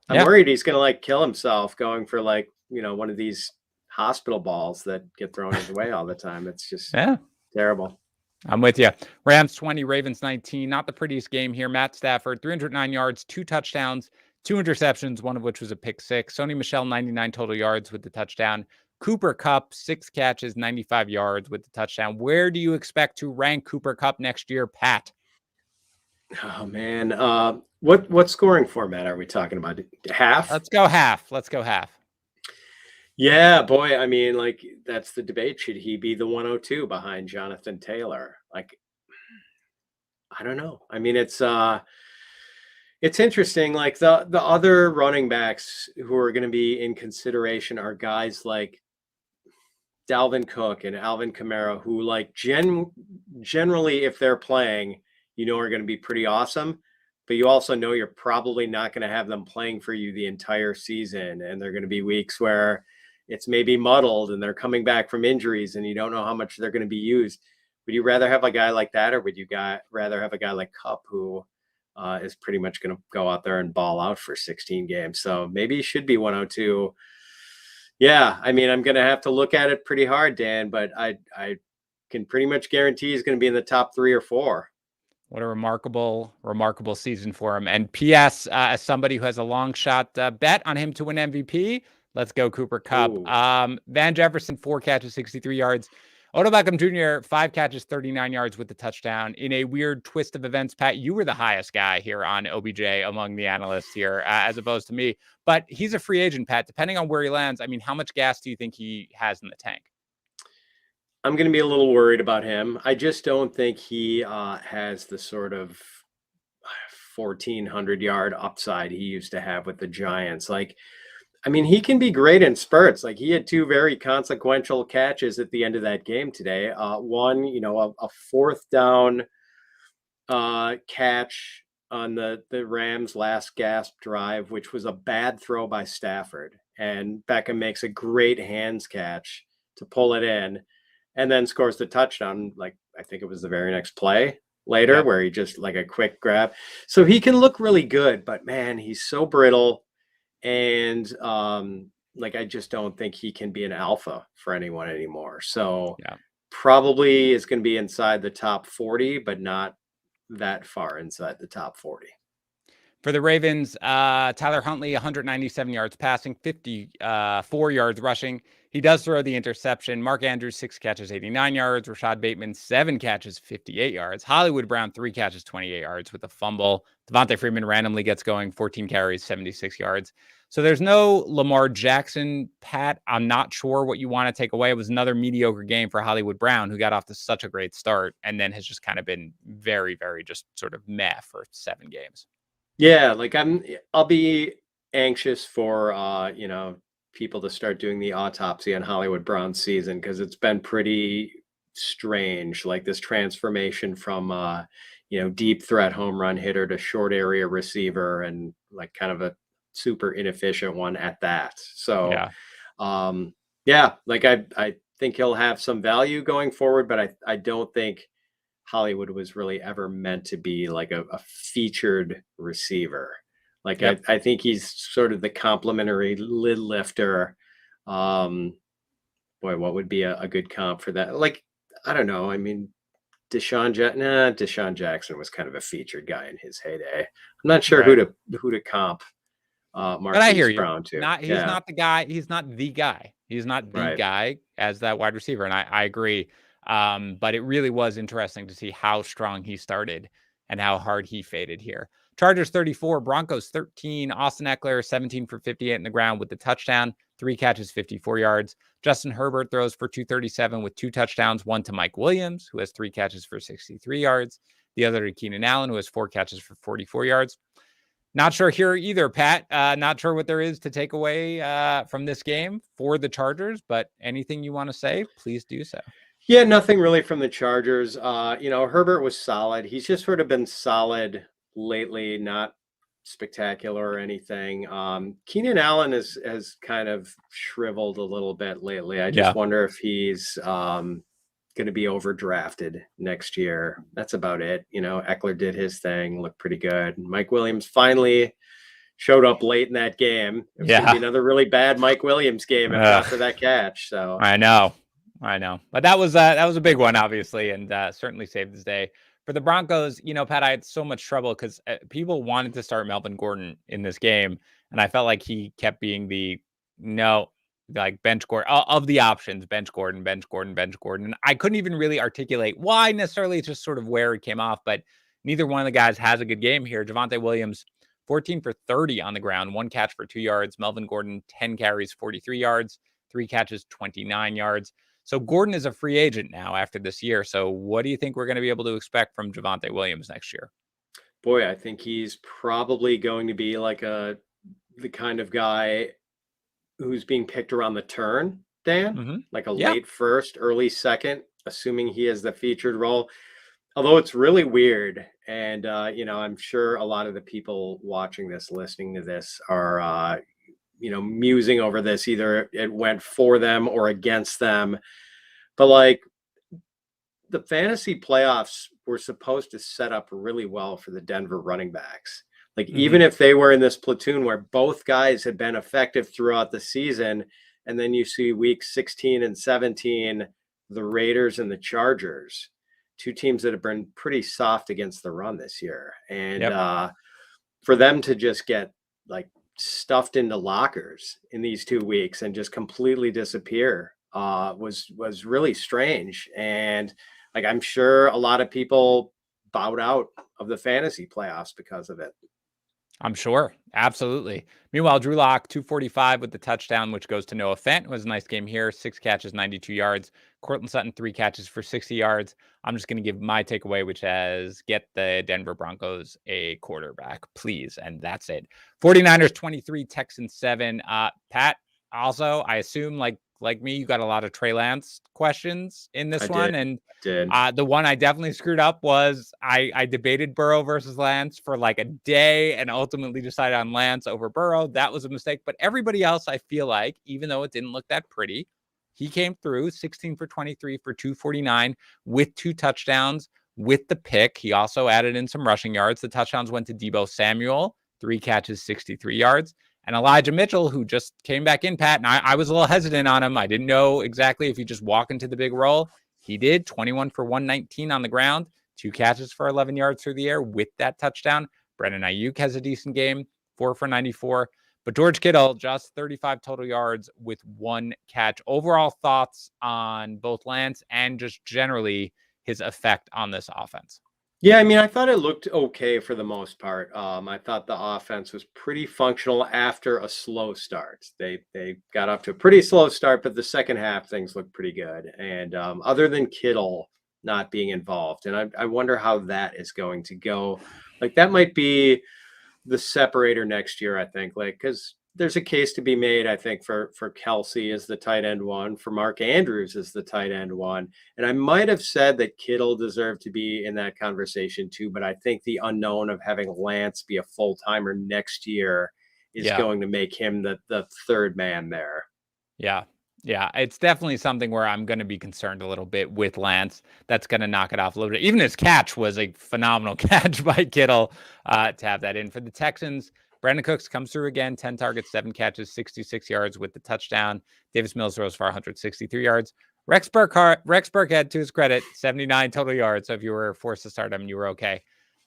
I'm Yeah. worried he's gonna like kill himself going for like, one of these hospital balls that get thrown his way all the time. It's just Yeah. terrible. I'm with you. Rams 20, Ravens 19. Not the prettiest game here. Matt Stafford, 309 yards, 2 touchdowns, 2 interceptions, one of which was a pick six. Sony Michel, 99 total yards with the touchdown. Cooper Kupp, 6 catches, 95 yards with the touchdown. Where do you expect to rank Cooper Kupp next year, Pat? Oh man. What scoring format are we talking about? Half? Let's go half. Let's go half. Yeah, boy. I mean, like that's the debate. Should he be the 102 behind Jonathan Taylor? Like, I don't know. I mean, it's interesting. Like the other running backs who are going to be in consideration are guys like Dalvin Cook and Alvin Kamara, who like generally, if they're playing, are going to be pretty awesome. But you also know you're probably not going to have them playing for you the entire season, and they're going to be weeks where it's maybe muddled and they're coming back from injuries, and you don't know how much they're going to be used. Would you rather have a guy like that, or would you rather have a guy like Kupp who is pretty much going to go out there and ball out for 16 games? So maybe he should be 102. Yeah, I mean, I'm going to have to look at it pretty hard, Dan, but I can pretty much guarantee he's going to be in the top 3 or 4. What a remarkable season for him. And P.S., as somebody who has a long shot bet on him to win MVP, let's go Cooper Kupp. Van Jefferson, 4 catches, 63 yards. Odell Beckham Jr., 5 catches, 39 yards with the touchdown. In a weird twist of events, Pat, you were the highest guy here on OBJ among the analysts here, as opposed to me. But he's a free agent, Pat. Depending on where he lands, I mean, how much gas do you think he has in the tank? I'm going to be a little worried about him. I just don't think he has the sort of 1,400-yard upside he used to have with the Giants. Like, I mean, he can be great in spurts. Like he had 2 very consequential catches at the end of that game today. One, a 4th down catch on the Rams' last gasp drive, which was a bad throw by Stafford. And Beckham makes a great hands catch to pull it in, and then scores the touchdown. Like, I think it was the very next play later where he just like a quick grab. So he can look really good, but man, he's so brittle. And I just don't think he can be an alpha for anyone anymore. So probably is going to be inside the top 40, but not that far inside the top 40. For the Ravens, Tyler Huntley, 197 yards passing, 54 yards rushing. He does throw the interception. Mark Andrews, 6 catches, 89 yards. Rashad Bateman, 7 catches, 58 yards. Hollywood Brown, 3 catches, 28 yards with a fumble. Devontae Freeman randomly gets going, 14 carries, 76 yards. So there's no Lamar Jackson, Pat. I'm not sure what you want to take away. It was another mediocre game for Hollywood Brown, who got off to such a great start and then has just kind of been very, very just sort of meh for 7 games. Yeah, like I'll be anxious for people to start doing the autopsy on Hollywood Brown's season, because it's been pretty strange, like this transformation from deep threat home run hitter to short area receiver, and like kind of a super inefficient one at that. So like I think he'll have some value going forward, but I don't think Hollywood was really ever meant to be like a featured receiver. Like I think he's sort of the complimentary lid lifter. Boy, what would be a good comp for that? Like, I don't know. I mean, Deshaun Jackson was kind of a featured guy in his heyday. I'm not sure who to comp Marquise Brown to. He's not the guy. He's not the guy. He's not the guy as that wide receiver. And I agree. But it really was interesting to see how strong he started and how hard he faded here. Chargers 34, Broncos 13. Austin Eckler 17 for 58 in the ground with the touchdown, 3 catches, 54 yards. Justin Herbert throws for 237 with 2 touchdowns, one to Mike Williams, who has 3 catches for 63 yards. The other to Keenan Allen, who has 4 catches for 44 yards. Not sure here either, Pat. Not sure what there is to take away from this game for the Chargers, but anything you want to say, please do so. Yeah, nothing really from the Chargers. Herbert was solid. He's just sort of been solid lately, not spectacular or anything. Keenan Allen has kind of shriveled a little bit lately. I just wonder if he's going to be overdrafted next year. That's about it. Eckler did his thing, looked pretty good. Mike Williams finally showed up late in that game. It was going to be another really bad Mike Williams game after that catch. So I know, but that was a big one, obviously, and certainly saved his day. For the Broncos, Pat, I had so much trouble because people wanted to start Melvin Gordon in this game, and I felt like he kept being bench Gordon of the options, bench Gordon. And I couldn't even really articulate why necessarily. It's just sort of where it came off, but neither one of the guys has a good game here. Javonte Williams, 14 for 30 on the ground, 1 catch for 2 yards. Melvin Gordon, 10 carries, 43 yards, 3 catches, 29 yards. So Gordon is a free agent now after this year. So what do you think we're going to be able to expect from Javonte Williams next year? Boy, I think he's probably going to be like the kind of guy who's being picked around the turn, Dan, like a late first, early second, assuming he has the featured role. Although it's really weird. And, I'm sure a lot of the people watching this, listening to this are, musing over this. Either it went for them or against them. But like the fantasy playoffs were supposed to set up really well for the Denver running backs. Like even if they were in this platoon where both guys had been effective throughout the season, and then you see weeks 16 and 17, the Raiders and the Chargers, 2 teams that have been pretty soft against the run this year. And for them to just get like stuffed into lockers in these 2 weeks and just completely disappear was really strange. And like I'm sure a lot of people bowed out of the fantasy playoffs because of it. I'm sure. Absolutely. Meanwhile, Drew Lock, 245 with the touchdown, which goes to Noah Fant. It was a nice game here. 6 catches, 92 yards. Courtland Sutton, 3 catches for 60 yards. I'm just going to give my takeaway, which has get the Denver Broncos a quarterback, please. And that's it. 49ers, 23, Texans, 7. Pat, also, I assume like me, you got a lot of Trey Lance questions in this one. And the one I definitely screwed up was I debated Burrow versus Lance for like a day and ultimately decided on Lance over Burrow. That was a mistake. But everybody else, I feel like, even though it didn't look that pretty, he came through 16 for 23 for 249 with 2 touchdowns with the pick. He also added in some rushing yards. The touchdowns went to Deebo Samuel, 3 catches, 63 yards. And Elijah Mitchell, who just came back in, Pat, and I was a little hesitant on him. I didn't know exactly if he just walk into the big role. He did, 21 for 119 on the ground, 2 catches for 11 yards through the air with that touchdown. Brandon Ayuk has a decent game, 4 for 94. But George Kittle, just 35 total yards with 1 catch. Overall thoughts on both Lance and just generally his effect on this offense? Yeah, I mean, I thought it looked okay for the most part. I thought the offense was pretty functional after a slow start. They got off to a pretty slow start, but the second half things looked pretty good. And other than Kittle not being involved, and I wonder how that is going to go. Like that might be the separator next year, I think. Like because there's a case to be made, I think, for Kelsey as the tight end 1, for Mark Andrews as the tight end 1. And I might have said that Kittle deserved to be in that conversation too, but I think the unknown of having Lance be a full-timer next year is going to make him the third man there. Yeah. Yeah, it's definitely something where I'm going to be concerned a little bit with Lance. That's going to knock it off a little bit. Even his catch was a phenomenal catch by Kittle to have that in. For the Texans, Brandon Cooks comes through again, 10 targets, 7 catches, 66 yards with the touchdown. Davis Mills throws for 163 yards. Rex Burkhead, to his credit, 79 total yards. So if you were forced to start him, you were okay.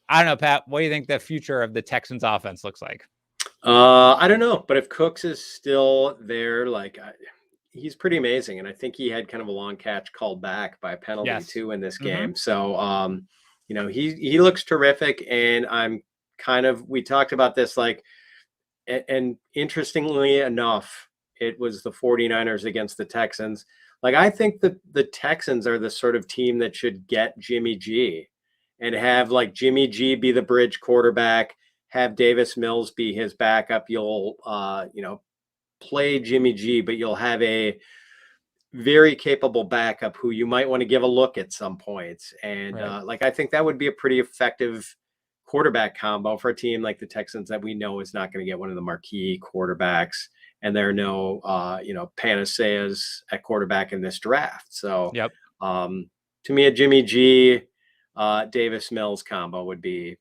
I don't know, Pat. What do you think the future of the Texans offense looks like? I don't know. But if Cooks is still there, he's pretty amazing. And I think he had kind of a long catch called back by a penalty too in this game. So, he looks terrific. And we talked about this, and interestingly enough, it was the 49ers against the Texans. Like, I think the Texans are the sort of team that should get Jimmy G. and have like Jimmy G be the bridge quarterback, have Davis Mills be his backup. You'll, play Jimmy G, but you'll have a very capable backup who you might want to give a look at some points. And Right. I think that would be a pretty effective quarterback combo for a team like the Texans that we know is not going to get one of the marquee quarterbacks. And there are no, panaceas at quarterback in this draft. So Yep. to me, a Jimmy G, Davis Mills combo would be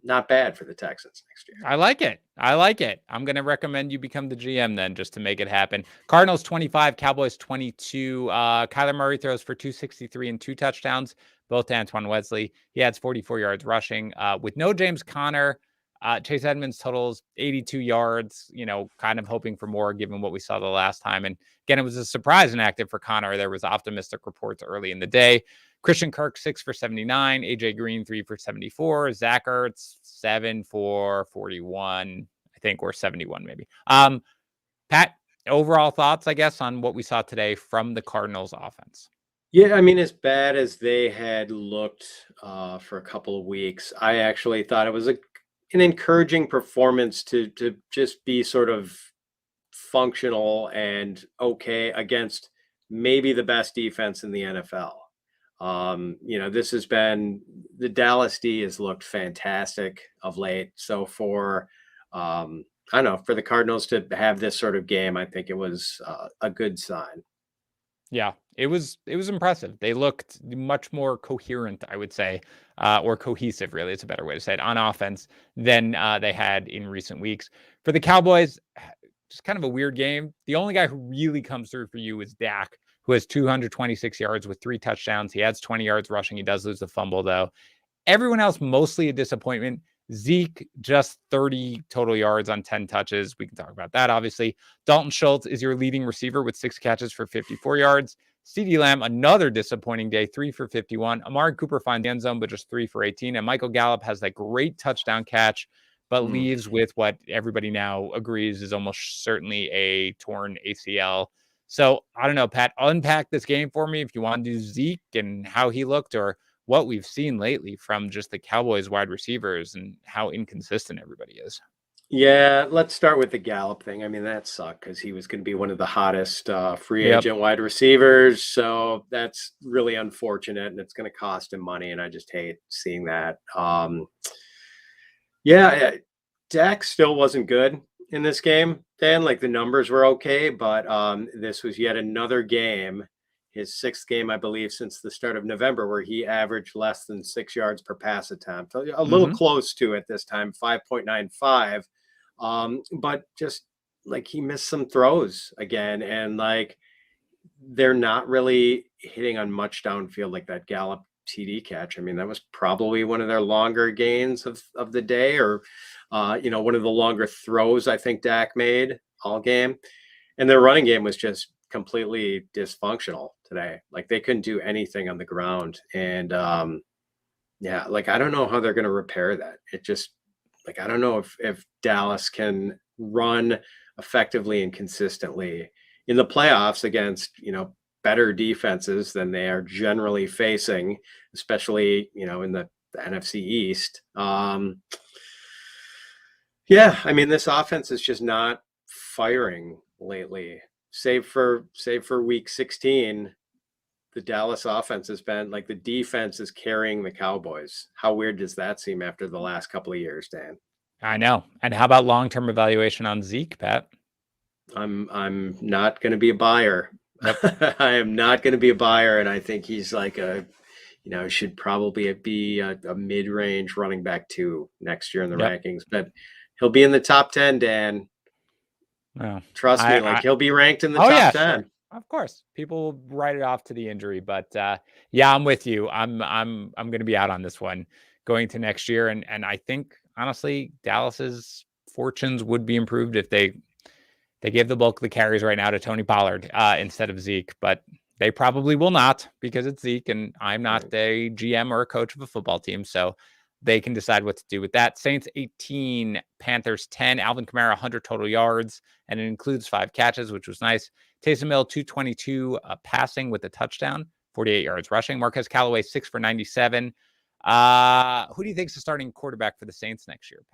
not bad for the Texans next year. I like it. I like it. I'm going to recommend you become the GM then just to make it happen. Cardinals 25, Cowboys 22. Kyler Murray throws for 263 and 2 touchdowns, both to Antoine Wesley. He adds 44 yards rushing. With no James Conner, Chase Edmonds totals 82 yards, kind of hoping for more given what we saw the last time. And again, it was a surprise inactive for Conner. There was optimistic reports early in the day. Christian Kirk, 6 for 79. AJ Green, 3 for 74. Zach Ertz, 7 for 41, I think, or 71 maybe. Pat, overall thoughts, I guess, on what we saw today from the Cardinals offense? Yeah, I mean, as bad as they had looked for a couple of weeks, I actually thought it was an encouraging performance to just be sort of functional and okay against maybe the best defense in the NFL. This has been the Dallas D has looked fantastic of late. So for I don't know, for the Cardinals to have this sort of game, I think it was a good sign. Yeah, it was impressive. They looked much more coherent, I would say, or cohesive, really. It's a better way to say it, on offense than they had in recent weeks. For the Cowboys, just kind of a weird game. The only guy who really comes through for you is Dak, who has 226 yards with 3 touchdowns. He adds 20 yards rushing. He does lose the fumble, though. Everyone else, mostly a disappointment. Zeke, just 30 total yards on 10 touches. We can talk about that, obviously. Dalton Schultz is your leading receiver with 6 catches for 54 yards. CeeDee Lamb, another disappointing day, 3 for 51. Amari Cooper finds the end zone, but just 3 for 18. And Michael Gallup has that great touchdown catch, but leaves with what everybody now agrees is almost certainly a torn ACL. So I don't know, Pat, unpack this game for me if you want to do Zeke and how he looked, or what we've seen lately from just the Cowboys wide receivers and how inconsistent everybody is. Yeah, let's start with the Gallup thing. I mean, that sucked because he was going to be one of the hottest free agent wide receivers. So that's really unfortunate, and it's going to cost him money. And I just hate seeing that. Dak still wasn't good in this game, Dan. Like, the numbers were okay, but this was yet another game, his 6th game, I believe, since the start of November, where he averaged less than 6 yards per pass attempt. A little close to it this time, 5.95. But just like, he missed some throws again, and like, they're not really hitting on much downfield, like that Gallup TD catch. I mean, that was probably one of their longer gains of the day, or one of the longer throws I think Dak made all game. And their running game was just completely dysfunctional today. Like, they couldn't do anything on the ground. And I don't know how they're going to repair that. It just, like, I don't know if Dallas can run effectively and consistently in the playoffs against, better defenses than they are generally facing, especially, in the NFC East. I mean, this offense is just not firing lately. Save for week 16, the Dallas offense has been like, the defense is carrying the Cowboys. How weird does that seem after the last couple of years, Dan? I know. And how about long-term evaluation on Zeke, Pat? I'm not going to be a buyer. Yep. I am not going to be a buyer, and I think he's like should probably be a mid-range running back 2 next year in the rankings. But he'll be in the top 10, Dan. No. Trust me, he'll be ranked in the top 10. Sure. Of course, people will write it off to the injury, but I'm with you. I'm going to be out on this one going to next year, and I think honestly, Dallas's fortunes would be improved if they gave the bulk of the carries right now to Tony Pollard instead of Zeke, but they probably will not, because it's Zeke, and I'm not a GM or a coach of a football team, so they can decide what to do with that. Saints 18, Panthers 10. Alvin Kamara 100 total yards, and it includes 5 catches, which was nice. Taysom Hill 222 passing with a touchdown, 48 yards rushing. Marquez Callaway 6 for 97. Who do you think is the starting quarterback for the Saints next year,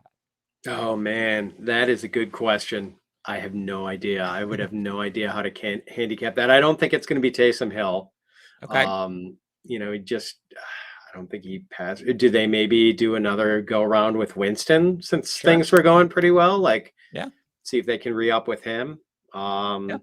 Oh man, that is a good question. I have no idea. I would have no idea how to handicap that. I don't think it's going to be Taysom Hill. Okay, He just I don't think he passed. Do they maybe do another go around with Winston since sure. things were going pretty well? Like, Yeah. see if they can re-up with him. Yeah.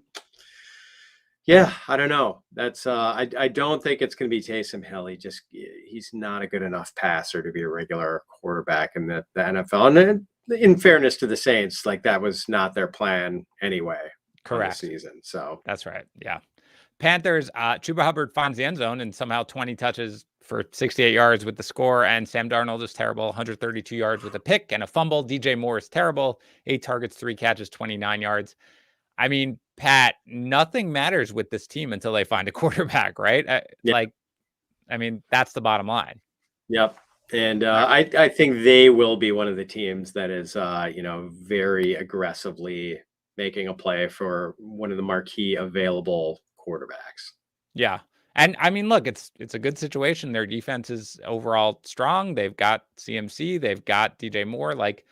Yeah, I don't know. That's I don't think it's going to be Taysom Hill. He's not a good enough passer to be a regular quarterback in the NFL. And then, in fairness to the Saints, like that was not their plan anyway on the Correct. season. So That's right. Yeah. Panthers, Chuba Hubbard finds the end zone and somehow 20 touches for 68 yards with the score. And Sam Darnold is terrible, 132 yards with a pick and a fumble. DJ Moore is terrible, 8 targets, 3 catches, 29 yards. I mean, Pat, nothing matters with this team until they find a quarterback, right? yeah, That's the bottom line. yep. And I think they will be one of the teams that is very aggressively making a play for one of the marquee available quarterbacks. Yeah. And I mean, look, it's a good situation. Their defense is overall strong. They've got CMC, they've got DJ Moore. Like,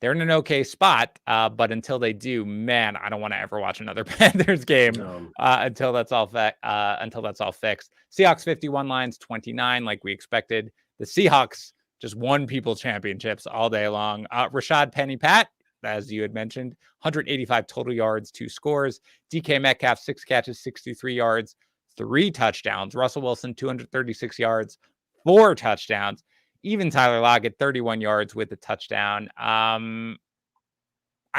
they're in an okay spot. But until they do, man, I don't want to ever watch another Panthers game until that's all fixed. Seahawks 51 lines, 29, like we expected. The Seahawks just won people championships all day long. Rashad Penny, Pat, as you had mentioned, 185 total yards, 2 scores. DK Metcalf, 6 catches, 63 yards, 3 touchdowns. Russell Wilson, 236 yards, 4 touchdowns. Even Tyler Lockett, 31 yards with a touchdown. I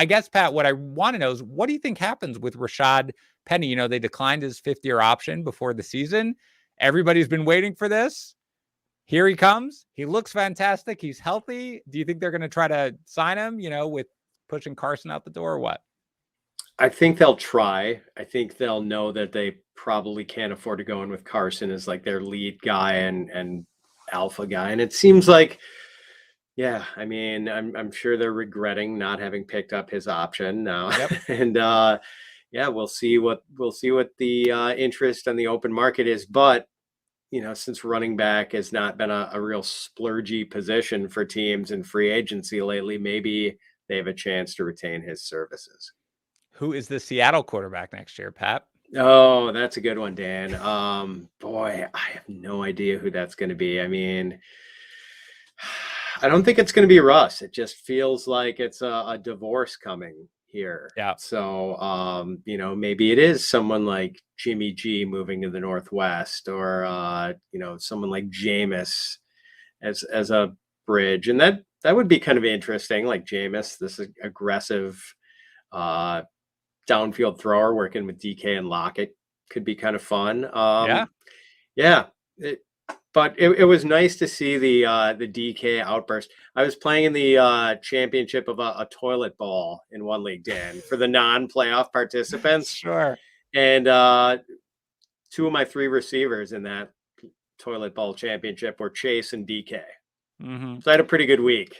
guess, Pat, what I want to know is, what do you think happens with Rashad Penny? They declined his 5th-year option before the season. Everybody's been waiting for this. Here he comes. He looks fantastic. He's healthy. Do you think they're going to try to sign him, with pushing Carson out the door, or what? I think they'll try. I think they'll know that they probably can't afford to go in with Carson as like their lead guy and alpha guy. And it seems like, yeah, I mean, I'm sure they're regretting not having picked up his option now. Yep. And yeah, we'll see what the interest on the open market is. But since running back has not been a real splurgy position for teams in free agency lately, maybe they have a chance to retain his services. Who is the Seattle quarterback next year, Pat? Oh, that's a good one, Dan. Boy, I have no idea who that's going to be. I mean, I don't think it's going to be Russ. It just feels like it's a divorce coming here. Yeah. So, maybe it is someone like Jimmy G moving to the Northwest, or someone like Jameis as a bridge, and that would be kind of interesting. Like Jameis, this aggressive downfield thrower working with DK and Lockett could be kind of fun. Yeah. But it was nice to see the DK outburst. I was playing in the championship of a toilet bowl in one league, Dan, for the non-playoff participants. Sure. And 2 of my 3 receivers in that toilet bowl championship were Chase and DK. Mm-hmm. So I had a pretty good week.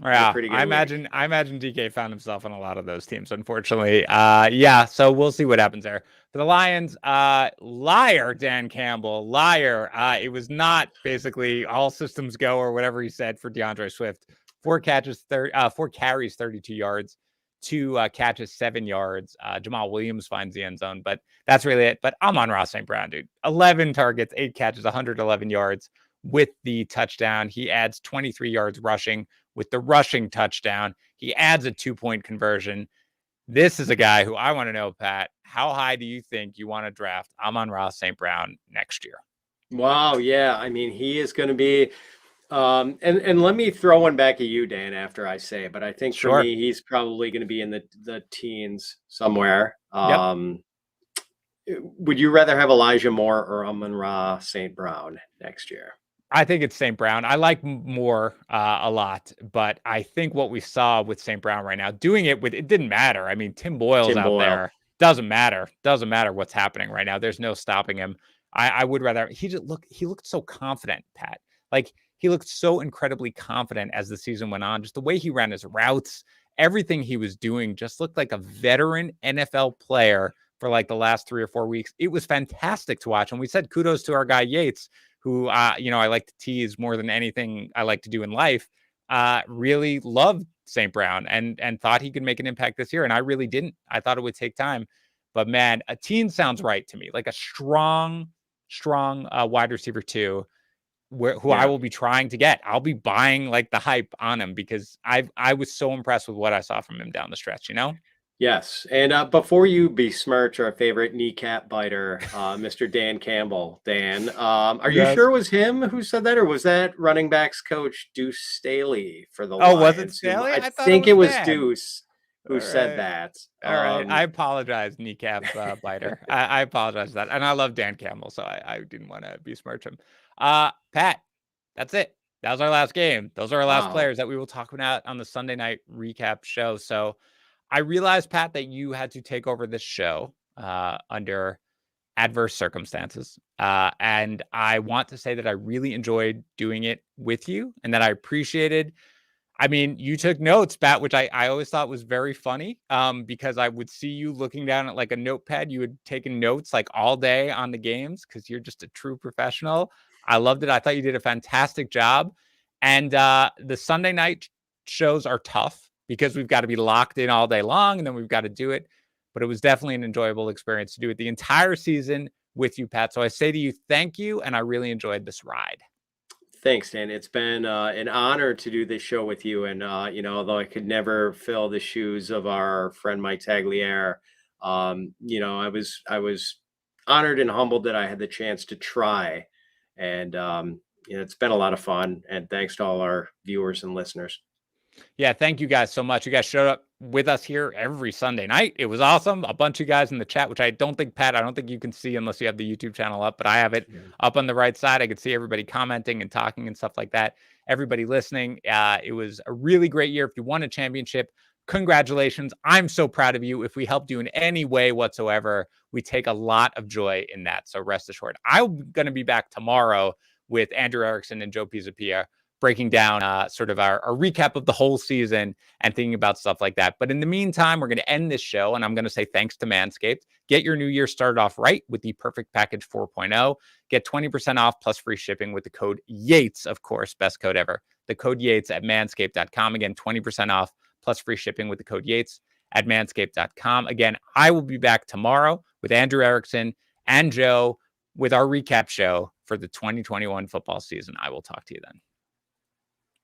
Yeah, I imagine DK found himself on a lot of those teams, unfortunately. Yeah, so we'll see what happens there. For the Lions, liar, Dan Campbell, liar. It was not basically all systems go or whatever he said for DeAndre Swift. 4 carries, 32 yards, 2 catches, 7 yards. Jamal Williams finds the end zone, but that's really it. But Amon-Ra St. Brown, dude, 11 targets, 8 catches, 111 yards with the touchdown. He adds 23 yards rushing with the rushing touchdown. He adds a 2-point conversion. This is a guy who I want to know, Pat, how high do you think you want to draft Amon-Ra St. Brown next year? Wow. Yeah. I mean, he is going to be, and let me throw one back at you, Dan, after I say, but I think for me, he's probably going to be in the teens somewhere. Yep. Would you rather have Elijah Moore or Amon-Ra St. Brown next year? I think it's St. Brown. I like Moore a lot, but I think what we saw with St. Brown right now, doing it didn't matter. I mean, Tim Boyle's out there. Doesn't matter. Doesn't matter what's happening right now. There's no stopping him. I would rather, he looked so confident, Pat. Like, he looked so incredibly confident as the season went on. Just the way he ran his routes, everything he was doing just looked like a veteran NFL player for like the last 3 or 4 weeks. It was fantastic to watch. And we said kudos to our guy Yates, who, I like to tease more than anything I like to do in life, really loved St. Brown and thought he could make an impact this year. And I really didn't. I thought it would take time. But man, a teen sounds right to me, like a strong wide receiver too, who I Yeah. will be trying to get. I'll be buying like the hype on him because I was so impressed with what I saw from him down the stretch, you know? Yes, and before you besmirch our favorite kneecap biter, Mr. Dan Campbell, Dan, are you Yes. sure it was him who said that, or was that running backs coach Deuce Staley for the Oh, was it Lions? Who Staley? I I thought it think it was was Dan. Deuce All who said right. that. All right. I apologize, kneecap biter. I apologize for that. And I love Dan Campbell, so I didn't want to besmirch him. Pat, that's it. That was our last game. Those are our last Wow. players that we will talk about on the Sunday night recap show. So I realized, Pat, that you had to take over this show under adverse circumstances. And I want to say that I really enjoyed doing it with you and that I appreciated. I mean, you took notes, Pat, which I always thought was very funny, because I would see you looking down at like a notepad. You had taken notes like all day on the games because you're just a true professional. I loved it. I thought you did a fantastic job. And the Sunday night shows are tough because we've got to be locked in all day long and then we've got to do it. But it was definitely an enjoyable experience to do it the entire season with you, Pat. So I say to you, thank you. And I really enjoyed this ride. Thanks, Dan. It's been an honor to do this show with you. And, although I could never fill the shoes of our friend Mike Tagliere, I was honored and humbled that I had the chance to try. And, it's been a lot of fun. And thanks to all our viewers and listeners. Yeah, thank you guys so much. You guys showed up with us here every Sunday night. It was awesome. A bunch of guys in the chat, which I don't think, Pat, I don't think you can see unless you have the YouTube channel up, but I have it Yeah. up on the right side. I could see everybody commenting and talking and stuff like that. Everybody listening. It was a really great year. If you won a championship, congratulations. I'm so proud of you. If we helped you in any way whatsoever, we take a lot of joy in that. So rest assured. I'm going to be back tomorrow with Andrew Erickson and Joe Pisapia, breaking down sort of our recap of the whole season and thinking about stuff like that. But in the meantime, we're going to end this show, and I'm going to say thanks to Manscaped. Get your new year started off right with the Perfect Package 4.0. Get 20% off plus free shipping with the code YATES, of course, best code ever. The code YATES at manscaped.com. Again, 20% off plus free shipping with the code YATES at manscaped.com. Again, I will be back tomorrow with Andrew Erickson and Joe with our recap show for the 2021 football season. I will talk to you then.